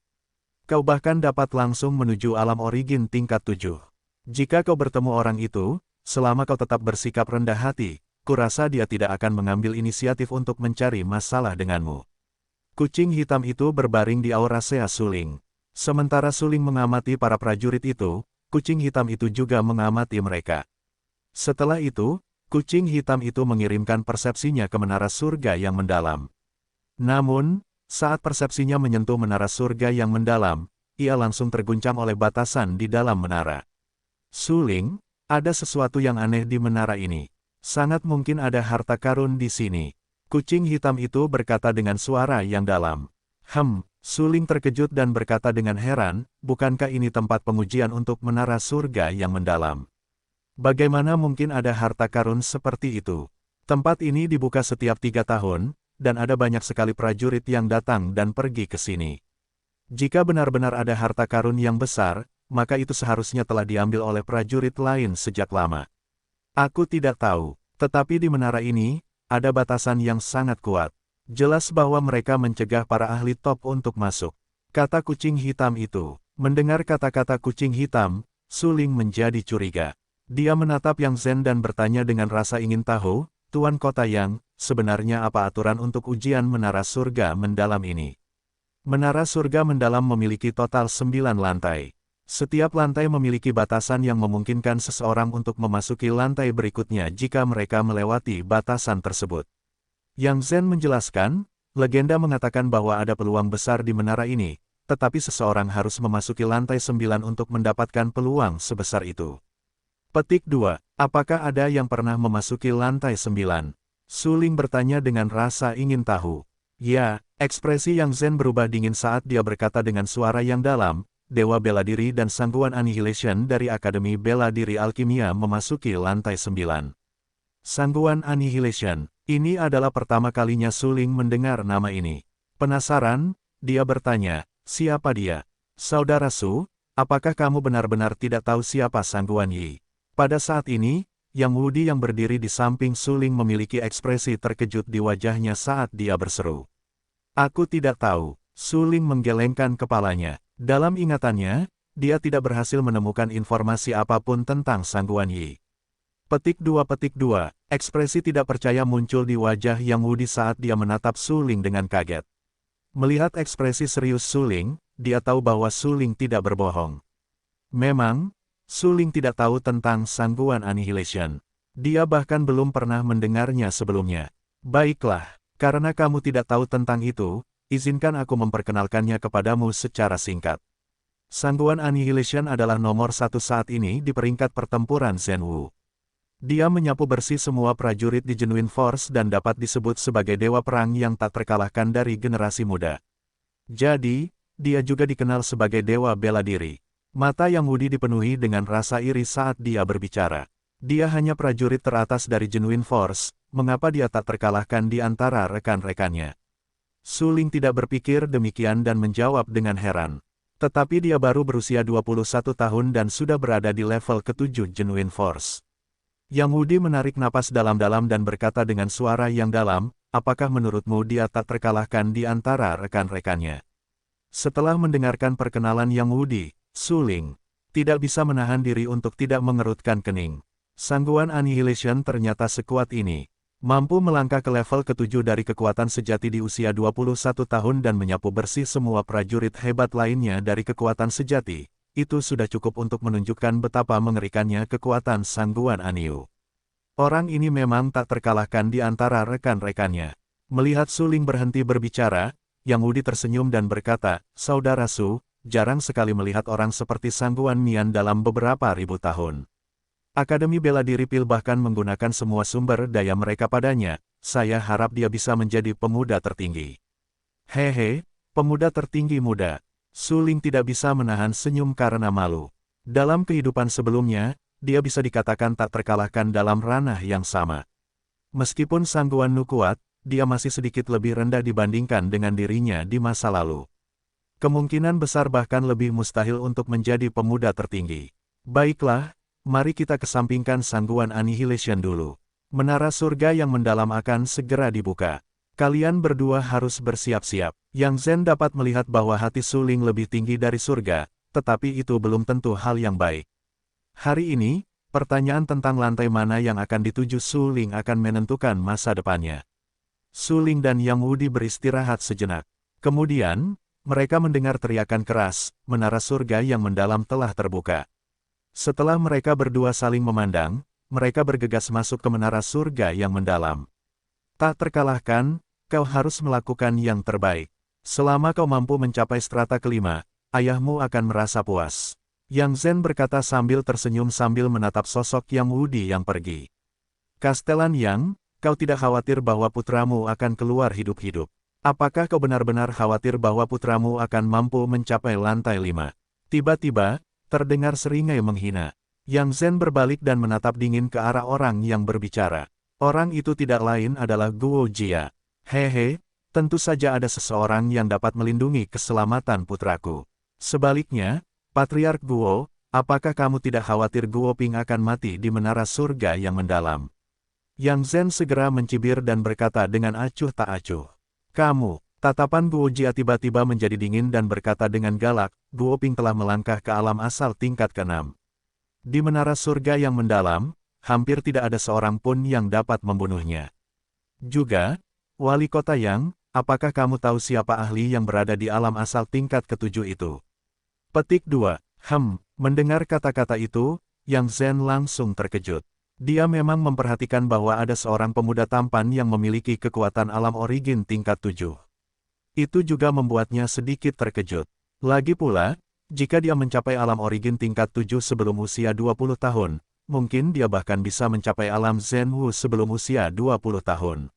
A: Kau bahkan dapat langsung menuju alam origin tingkat 7. Jika kau bertemu orang itu, selama kau tetap bersikap rendah hati, kurasa dia tidak akan mengambil inisiatif untuk mencari masalah denganmu." Kucing hitam itu berbaring di aura Sea Su Ling. Sementara Su Ling mengamati para prajurit itu, kucing hitam itu juga mengamati mereka. Setelah itu, kucing hitam itu mengirimkan persepsinya ke menara surga yang mendalam. Namun, saat persepsinya menyentuh menara surga yang mendalam, ia langsung terguncang oleh batasan di dalam menara. "Su Ling, ada sesuatu yang aneh di menara ini. Sangat mungkin ada harta karun di sini." Kucing hitam itu berkata dengan suara yang dalam. Su Ling terkejut dan berkata dengan heran, "Bukankah ini tempat pengujian untuk menara surga yang mendalam? Bagaimana mungkin ada harta karun seperti itu? Tempat ini dibuka setiap 3 tahun, dan ada banyak sekali prajurit yang datang dan pergi ke sini. Jika benar-benar ada harta karun yang besar, maka itu seharusnya telah diambil oleh prajurit lain sejak lama. Aku tidak tahu, tetapi di menara ini, ada batasan yang sangat kuat. Jelas bahwa mereka mencegah para ahli top untuk masuk," kata kucing hitam itu. Mendengar kata-kata kucing hitam, Su Ling menjadi curiga. Dia menatap Yang Zhen dan bertanya dengan rasa ingin tahu, Tuan Kota Yang, sebenarnya apa aturan untuk ujian menara surga mendalam ini? Menara surga mendalam memiliki total 9 lantai. Setiap lantai memiliki batasan yang memungkinkan seseorang untuk memasuki lantai berikutnya jika mereka melewati batasan tersebut. Yang Zhen menjelaskan, legenda mengatakan bahwa ada peluang besar di menara ini, tetapi seseorang harus memasuki lantai 9 untuk mendapatkan peluang sebesar itu. Petik 2. Apakah ada yang pernah memasuki lantai 9? Su Ling bertanya dengan rasa ingin tahu. Ya, ekspresi Yang Zhen berubah dingin saat dia berkata dengan suara yang dalam, Dewa Bela Diri dan Sangguan Annihilation dari Akademi Bela Diri Alkimia memasuki lantai 9. Sangguan Annihilation. Ini adalah pertama kalinya Su Ling mendengar nama ini. Penasaran, dia bertanya, siapa dia? Saudara Su, apakah kamu benar-benar tidak tahu siapa Sangguan Yi? Pada saat ini, Yang Wudi yang berdiri di samping Su Ling memiliki ekspresi terkejut di wajahnya saat dia berseru. Aku tidak tahu. Su Ling menggelengkan kepalanya. Dalam ingatannya, dia tidak berhasil menemukan informasi apapun tentang Sangguan Yi. Petik 2. Ekspresi tidak percaya muncul di wajah Yang Wudi saat dia menatap Su Ling dengan kaget. Melihat ekspresi serius Su Ling, dia tahu bahwa Su Ling tidak berbohong. Memang, Su Ling tidak tahu tentang Sangguan Annihilation. Dia bahkan belum pernah mendengarnya sebelumnya. Baiklah, karena kamu tidak tahu tentang itu, izinkan aku memperkenalkannya kepadamu secara singkat. Sangguan Annihilation adalah nomor 1 saat ini di peringkat pertempuran Zhenwu. Dia menyapu bersih semua prajurit di Genuine Force dan dapat disebut sebagai dewa perang yang tak terkalahkan dari generasi muda. Jadi, dia juga dikenal sebagai dewa bela diri. Mata Yang Wudi dipenuhi dengan rasa iri saat dia berbicara. Dia hanya prajurit teratas dari Genuine Force, mengapa dia tak terkalahkan di antara rekan-rekannya? Su Ling tidak berpikir demikian dan menjawab dengan heran. Tetapi dia baru berusia 21 tahun dan sudah berada di level ke-7 Genuine Force. Yang Wudi menarik napas dalam-dalam dan berkata dengan suara yang dalam, apakah menurutmu dia tak terkalahkan di antara rekan-rekannya? Setelah mendengarkan perkenalan Yang Wudi, Su Ling tidak bisa menahan diri untuk tidak mengerutkan kening. Sangguan Annihilation ternyata sekuat ini. Mampu melangkah ke level ke-7 dari kekuatan sejati di usia 21 tahun dan menyapu bersih semua prajurit hebat lainnya dari kekuatan sejati. Itu sudah cukup untuk menunjukkan betapa mengerikannya kekuatan Sangguan Anniu. Orang ini memang tak terkalahkan di antara rekan-rekannya. Melihat Su Ling berhenti berbicara, Yang Wudi tersenyum dan berkata, Saudara Su, jarang sekali melihat orang seperti Sangguan Mian dalam beberapa ribu tahun. Akademi Bela Diri Pil bahkan menggunakan semua sumber daya mereka padanya, saya harap dia bisa menjadi pemuda tertinggi. Hehe, pemuda tertinggi muda. Su Ling tidak bisa menahan senyum karena malu. Dalam kehidupan sebelumnya, dia bisa dikatakan tak terkalahkan dalam ranah yang sama. Meskipun Sangguan Nu kuat, dia masih sedikit lebih rendah dibandingkan dengan dirinya di masa lalu. Kemungkinan besar bahkan lebih mustahil untuk menjadi pemuda tertinggi. Baiklah, mari kita kesampingkan Sangguan Annihilation dulu. Menara surga yang mendalam akan segera dibuka. Kalian berdua harus bersiap-siap. Yang Zhen dapat melihat bahwa hati Su Ling lebih tinggi dari surga, tetapi itu belum tentu hal yang baik. Hari ini, pertanyaan tentang lantai mana yang akan dituju Su Ling akan menentukan masa depannya. Su Ling dan Yang Wudi beristirahat sejenak. Kemudian, mereka mendengar teriakan keras, menara surga yang mendalam telah terbuka. Setelah mereka berdua saling memandang, mereka bergegas masuk ke menara surga yang mendalam. Tak terkalahkan, kau harus melakukan yang terbaik. Selama kau mampu mencapai strata kelima, ayahmu akan merasa puas. Yang Zhen berkata sambil tersenyum sambil menatap sosok Yang Wudi yang pergi. Kastelan Yang, kau tidak khawatir bahwa putramu akan keluar hidup-hidup. Apakah kau benar-benar khawatir bahwa putramu akan mampu mencapai lantai 5? Tiba-tiba, terdengar seringai menghina. Yang Zhen berbalik dan menatap dingin ke arah orang yang berbicara. Orang itu tidak lain adalah Guo Jia. Hehe, tentu saja ada seseorang yang dapat melindungi keselamatan putraku. Sebaliknya, Patriark Guo, apakah kamu tidak khawatir Guo Ping akan mati di menara surga yang mendalam? Yang Zhen segera mencibir dan berkata dengan acuh tak acuh. Kamu, tatapan Guo Jia tiba-tiba menjadi dingin dan berkata dengan galak, Guo Ping telah melangkah ke alam asal tingkat ke-6. Di menara surga yang mendalam, hampir tidak ada seorang pun yang dapat membunuhnya. Juga, Wali Kota Yang, apakah kamu tahu siapa ahli yang berada di alam asal tingkat ketujuh itu? Petik 2. Mendengar kata-kata itu, Yang Zhen langsung terkejut. Dia memang memperhatikan bahwa ada seorang pemuda tampan yang memiliki kekuatan alam origin tingkat 7. Itu juga membuatnya sedikit terkejut. Lagi pula, jika dia mencapai alam origin tingkat 7 sebelum usia 20 tahun, mungkin dia bahkan bisa mencapai alam Zhenwu sebelum usia 20 tahun.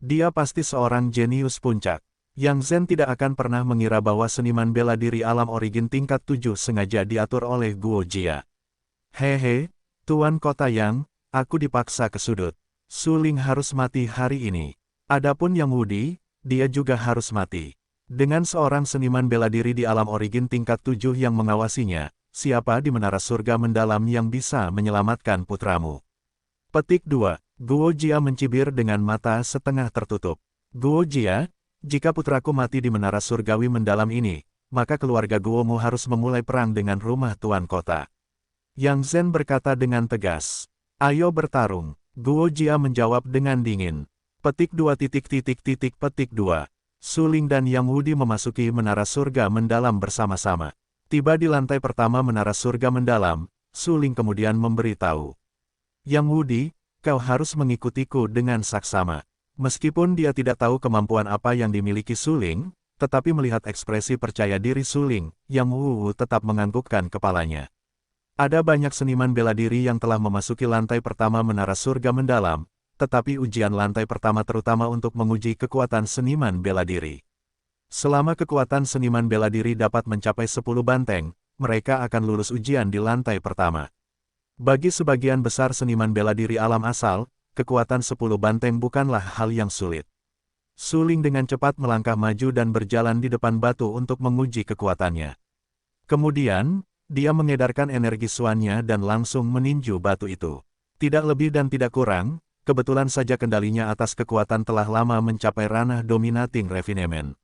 A: Dia pasti seorang jenius puncak. Yang Zhen tidak akan pernah mengira bahwa seniman bela diri alam origin tingkat 7 sengaja diatur oleh Guo Jia. Hehe, Tuan Kota Yang, aku dipaksa ke sudut. Su Ling harus mati hari ini. Adapun Yang Wudi, dia juga harus mati. Dengan seorang seniman bela diri di alam origin tingkat 7 yang mengawasinya, siapa di menara surga mendalam yang bisa menyelamatkan putramu? Petik 2. Guo Jia mencibir dengan mata setengah tertutup. Guo Jia, jika putraku mati di menara surgawi mendalam ini, maka keluarga Guomu harus memulai perang dengan rumah tuan kota. Yang Zhen berkata dengan tegas. Ayo bertarung. Guo Jia menjawab dengan dingin. Petik 2. Petik 2. Su Ling dan Yang Wudi memasuki menara surga mendalam bersama-sama. Tiba di lantai pertama menara surga mendalam, Su Ling kemudian memberitahu. Yang Wudi, kau harus mengikutiku dengan saksama. Meskipun dia tidak tahu kemampuan apa yang dimiliki Su Ling, tetapi melihat ekspresi percaya diri Su Ling, Yang Wu tetap menganggukkan kepalanya. Ada banyak seniman bela diri yang telah memasuki lantai pertama menara surga mendalam, tetapi ujian lantai pertama terutama untuk menguji kekuatan seniman bela diri. Selama kekuatan seniman bela diri dapat mencapai 10 banteng, mereka akan lulus ujian di lantai pertama. Bagi sebagian besar seniman bela diri alam asal, kekuatan 10 banteng bukanlah hal yang sulit. Su Ling dengan cepat melangkah maju dan berjalan di depan batu untuk menguji kekuatannya. Kemudian, dia mengedarkan energi suannya dan langsung meninju batu itu. Tidak lebih dan tidak kurang, kebetulan saja kendalinya atas kekuatan telah lama mencapai ranah dominating refinement.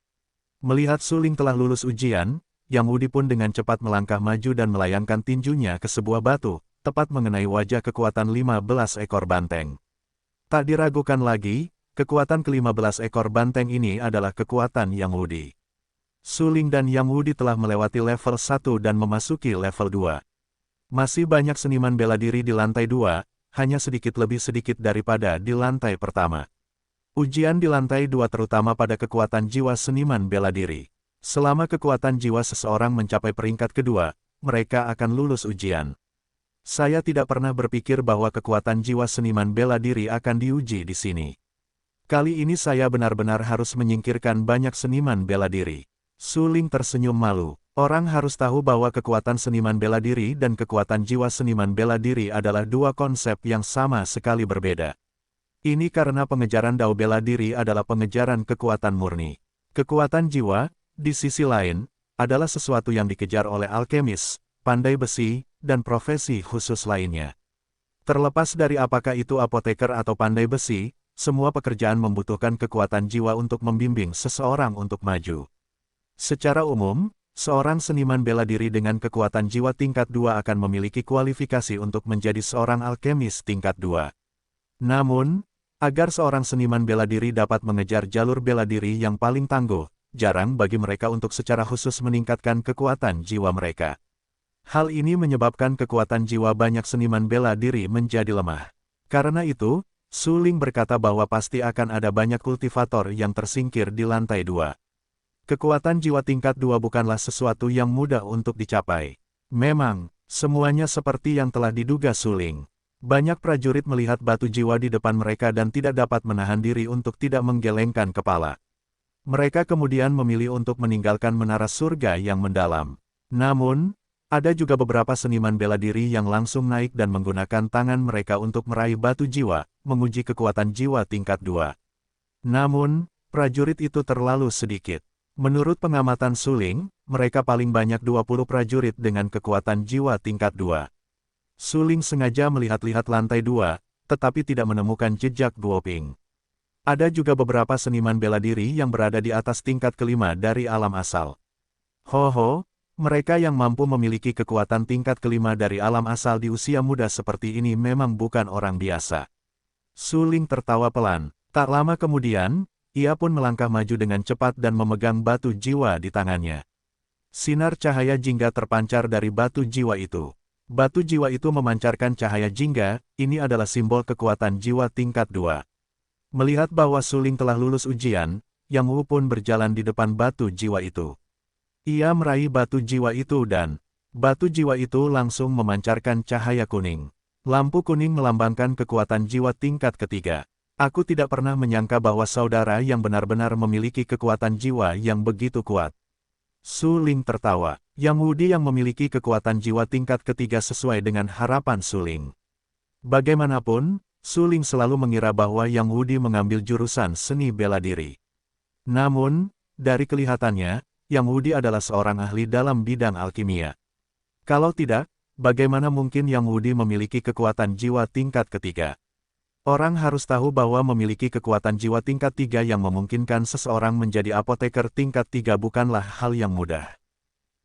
A: Melihat Su Ling telah lulus ujian, Yang Wudi pun dengan cepat melangkah maju dan melayangkan tinjunya ke sebuah batu, tepat mengenai wajah kekuatan 15 ekor banteng. Tak diragukan lagi, kekuatan ke-15 ekor banteng ini adalah kekuatan Yang Wudi. Su Ling dan Yang Wudi telah melewati level 1 dan memasuki level 2. Masih banyak seniman bela diri di lantai 2, hanya sedikit lebih sedikit daripada di lantai pertama. Ujian di lantai 2 terutama pada kekuatan jiwa seniman bela diri. Selama kekuatan jiwa seseorang mencapai peringkat kedua, mereka akan lulus ujian. Saya tidak pernah berpikir bahwa kekuatan jiwa seniman bela diri akan diuji di sini. Kali ini saya benar-benar harus menyingkirkan banyak seniman bela diri. Su Ling tersenyum malu. Orang harus tahu bahwa kekuatan seniman bela diri dan kekuatan jiwa seniman bela diri adalah dua konsep yang sama sekali berbeda. Ini karena pengejaran dao bela diri adalah pengejaran kekuatan murni. Kekuatan jiwa, di sisi lain, adalah sesuatu yang dikejar oleh alkemis, pandai besi, dan profesi khusus lainnya. Terlepas dari apakah itu apoteker atau pandai besi, semua pekerjaan membutuhkan kekuatan jiwa untuk membimbing seseorang untuk maju. Secara umum, seorang seniman bela diri dengan kekuatan jiwa tingkat 2 akan memiliki kualifikasi untuk menjadi seorang alkemis tingkat 2. Namun, agar seorang seniman bela diri dapat mengejar jalur bela diri yang paling tangguh, jarang bagi mereka untuk secara khusus meningkatkan kekuatan jiwa mereka. Hal ini menyebabkan kekuatan jiwa banyak seniman bela diri menjadi lemah. Karena itu, Su Ling berkata bahwa pasti akan ada banyak kultivator yang tersingkir di lantai 2. Kekuatan jiwa tingkat 2 bukanlah sesuatu yang mudah untuk dicapai. Memang, semuanya seperti yang telah diduga Su Ling. Banyak prajurit melihat batu jiwa di depan mereka dan tidak dapat menahan diri untuk tidak menggelengkan kepala. Mereka kemudian memilih untuk meninggalkan menara surga yang mendalam. Namun, ada juga beberapa seniman bela diri yang langsung naik dan menggunakan tangan mereka untuk meraih batu jiwa, menguji kekuatan jiwa tingkat 2. Namun, prajurit itu terlalu sedikit. Menurut pengamatan Su Ling, mereka paling banyak 20 prajurit dengan kekuatan jiwa tingkat 2. Su Ling sengaja melihat-lihat lantai 2, tetapi tidak menemukan jejak Guo Ping. Ada juga beberapa seniman bela diri yang berada di atas tingkat kelima dari alam asal. Ho, Mereka yang mampu memiliki kekuatan tingkat kelima dari alam asal di usia muda seperti ini memang bukan orang biasa. Su Ling tertawa pelan. Tak lama kemudian, ia pun melangkah maju dengan cepat dan memegang batu jiwa di tangannya. Sinar cahaya jingga terpancar dari batu jiwa itu. Batu jiwa itu memancarkan cahaya jingga, ini adalah simbol kekuatan jiwa tingkat 2. Melihat bahwa Su Ling telah lulus ujian, Yang Wu pun berjalan di depan batu jiwa itu. Ia meraih batu jiwa itu dan batu jiwa itu langsung memancarkan cahaya kuning. Lampu kuning melambangkan kekuatan jiwa tingkat ketiga. Aku tidak pernah menyangka bahwa saudara yang benar-benar memiliki kekuatan jiwa yang begitu kuat. Su Ling tertawa. Yang Wudi yang memiliki kekuatan jiwa tingkat ketiga sesuai dengan harapan Su Ling. Bagaimanapun, Su Ling selalu mengira bahwa Yang Wudi mengambil jurusan seni bela diri. Namun, dari kelihatannya, Yang Wudi adalah seorang ahli dalam bidang alkimia. Kalau tidak, bagaimana mungkin Yang Wudi memiliki kekuatan jiwa tingkat ketiga? Orang harus tahu bahwa memiliki kekuatan jiwa tingkat 3 yang memungkinkan seseorang menjadi apoteker tingkat 3 bukanlah hal yang mudah.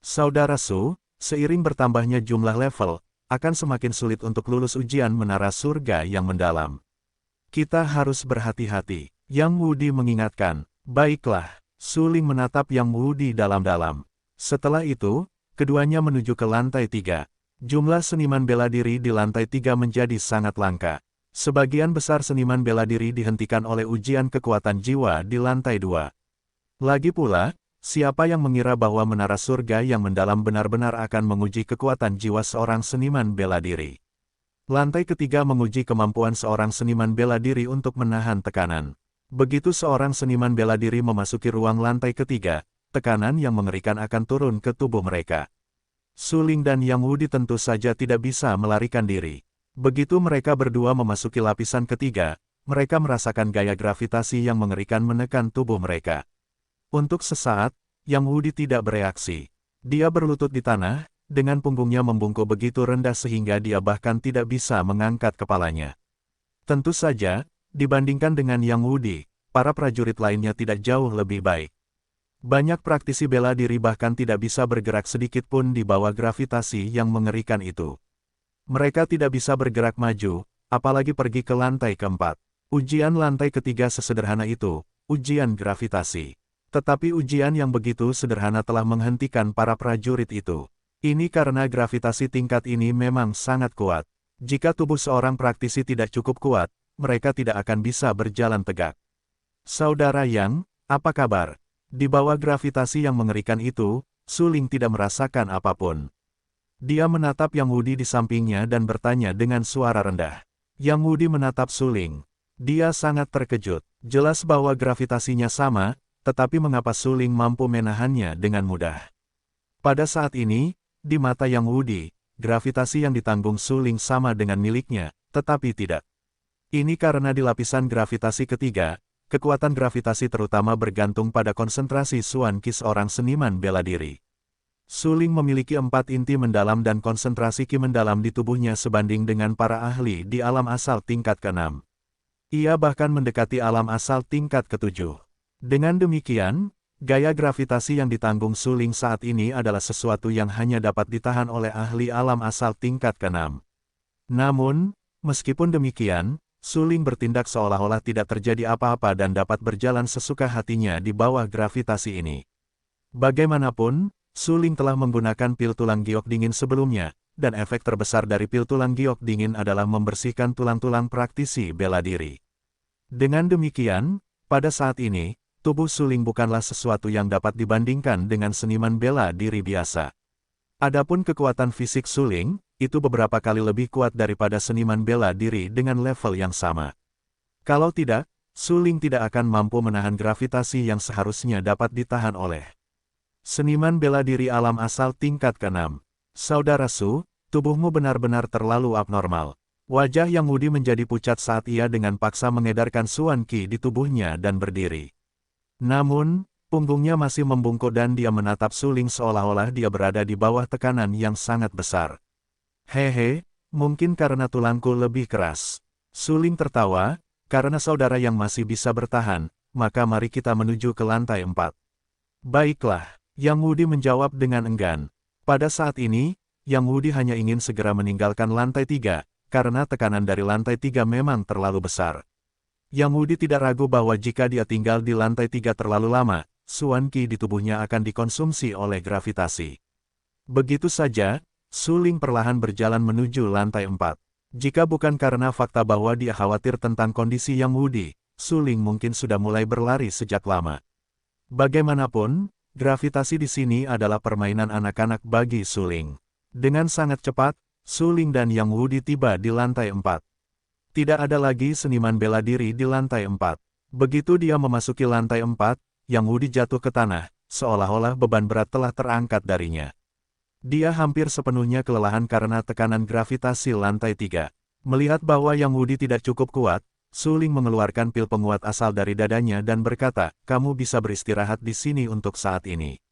A: Saudara Su, seiring bertambahnya jumlah level, akan semakin sulit untuk lulus ujian menara surga yang mendalam. Kita harus berhati-hati, Yang Wudi mengingatkan. Baiklah. Su Ling menatap Yang Wudi dalam-dalam. Setelah itu, keduanya menuju ke lantai 3. Jumlah seniman bela diri di lantai 3 menjadi sangat langka. Sebagian besar seniman bela diri dihentikan oleh ujian kekuatan jiwa di lantai 2. Lagi pula, siapa yang mengira bahwa menara surga yang mendalam benar-benar akan menguji kekuatan jiwa seorang seniman bela diri. Lantai ketiga menguji kemampuan seorang seniman bela diri untuk menahan tekanan. Begitu seorang seniman bela diri memasuki ruang lantai ketiga, tekanan yang mengerikan akan turun ke tubuh mereka. Su Ling dan Yang Wudi tentu saja tidak bisa melarikan diri. Begitu mereka berdua memasuki lapisan ketiga, mereka merasakan gaya gravitasi yang mengerikan menekan tubuh mereka. Untuk sesaat, Yang Wudi tidak bereaksi. Dia berlutut di tanah, dengan punggungnya membungkuk begitu rendah sehingga dia bahkan tidak bisa mengangkat kepalanya. Tentu saja, dibandingkan dengan Yang Wudi, para prajurit lainnya tidak jauh lebih baik. Banyak praktisi bela diri bahkan tidak bisa bergerak sedikit pun di bawah gravitasi yang mengerikan itu. Mereka tidak bisa bergerak maju, apalagi pergi ke lantai keempat. Ujian lantai ketiga sesederhana itu, ujian gravitasi. Tetapi ujian yang begitu sederhana telah menghentikan para prajurit itu. Ini karena gravitasi tingkat ini memang sangat kuat. Jika tubuh seorang praktisi tidak cukup kuat, mereka tidak akan bisa berjalan tegak. Saudara Yang, apa kabar? Di bawah gravitasi yang mengerikan itu, Su Ling tidak merasakan apapun. Dia menatap Yang Wudi di sampingnya dan bertanya dengan suara rendah. Yang Wudi menatap Su Ling. Dia sangat terkejut. Jelas bahwa gravitasinya sama, tetapi mengapa Su Ling mampu menahannya dengan mudah? Pada saat ini, di mata Yang Wudi, gravitasi yang ditanggung Su Ling sama dengan miliknya, tetapi tidak. Ini karena di lapisan gravitasi ketiga, kekuatan gravitasi terutama bergantung pada konsentrasi Xuan Qi seorang seniman bela diri. Su Ling memiliki 4 inti mendalam dan konsentrasi Qi mendalam di tubuhnya sebanding dengan para ahli di alam asal tingkat ke-6. Ia bahkan mendekati alam asal tingkat ke-7. Dengan demikian, gaya gravitasi yang ditanggung Su Ling saat ini adalah sesuatu yang hanya dapat ditahan oleh ahli alam asal tingkat ke-6. Namun, meskipun demikian, Su Ling bertindak seolah-olah tidak terjadi apa-apa dan dapat berjalan sesuka hatinya di bawah gravitasi ini. Bagaimanapun, Su Ling telah menggunakan pil tulang giok dingin sebelumnya, dan efek terbesar dari pil tulang giok dingin adalah membersihkan tulang-tulang praktisi bela diri. Dengan demikian, pada saat ini, tubuh Su Ling bukanlah sesuatu yang dapat dibandingkan dengan seniman bela diri biasa. Adapun kekuatan fisik Su Ling, itu beberapa kali lebih kuat daripada seniman bela diri dengan level yang sama. Kalau tidak, Su Ling tidak akan mampu menahan gravitasi yang seharusnya dapat ditahan oleh seniman bela diri alam asal tingkat ke-6. Saudara Su, tubuhmu benar-benar terlalu abnormal. Wajah Yang Wudi menjadi pucat saat ia dengan paksa mengedarkan Xuan Qi di tubuhnya dan berdiri. Namun, punggungnya masih membungkuk dan dia menatap Su Ling seolah-olah dia berada di bawah tekanan yang sangat besar. Hehe, mungkin karena tulangku lebih keras. Su Ling tertawa, karena saudara yang masih bisa bertahan, maka mari kita menuju ke lantai 4. Baiklah, Yang Wudi menjawab dengan enggan. Pada saat ini, Yang Wudi hanya ingin segera meninggalkan lantai 3, karena tekanan dari lantai 3 memang terlalu besar. Yang Wudi tidak ragu bahwa jika dia tinggal di lantai 3 terlalu lama, Suan Qi di tubuhnya akan dikonsumsi oleh gravitasi. Begitu saja, Su Ling perlahan berjalan menuju lantai 4. Jika bukan karena fakta bahwa dia khawatir tentang kondisi Yang Wudi, Su Ling mungkin sudah mulai berlari sejak lama. Bagaimanapun, gravitasi di sini adalah permainan anak-anak bagi Su Ling. Dengan sangat cepat, Su Ling dan Yang Wudi tiba di lantai 4. Tidak ada lagi seniman bela diri di lantai 4. Begitu dia memasuki lantai 4, Yang Wudi jatuh ke tanah, seolah-olah beban berat telah terangkat darinya. Dia hampir sepenuhnya kelelahan karena tekanan gravitasi lantai 3. Melihat bahwa Yang Wudi tidak cukup kuat, Su Ling mengeluarkan pil penguat asal dari dadanya dan berkata, "Kamu bisa beristirahat di sini untuk saat ini."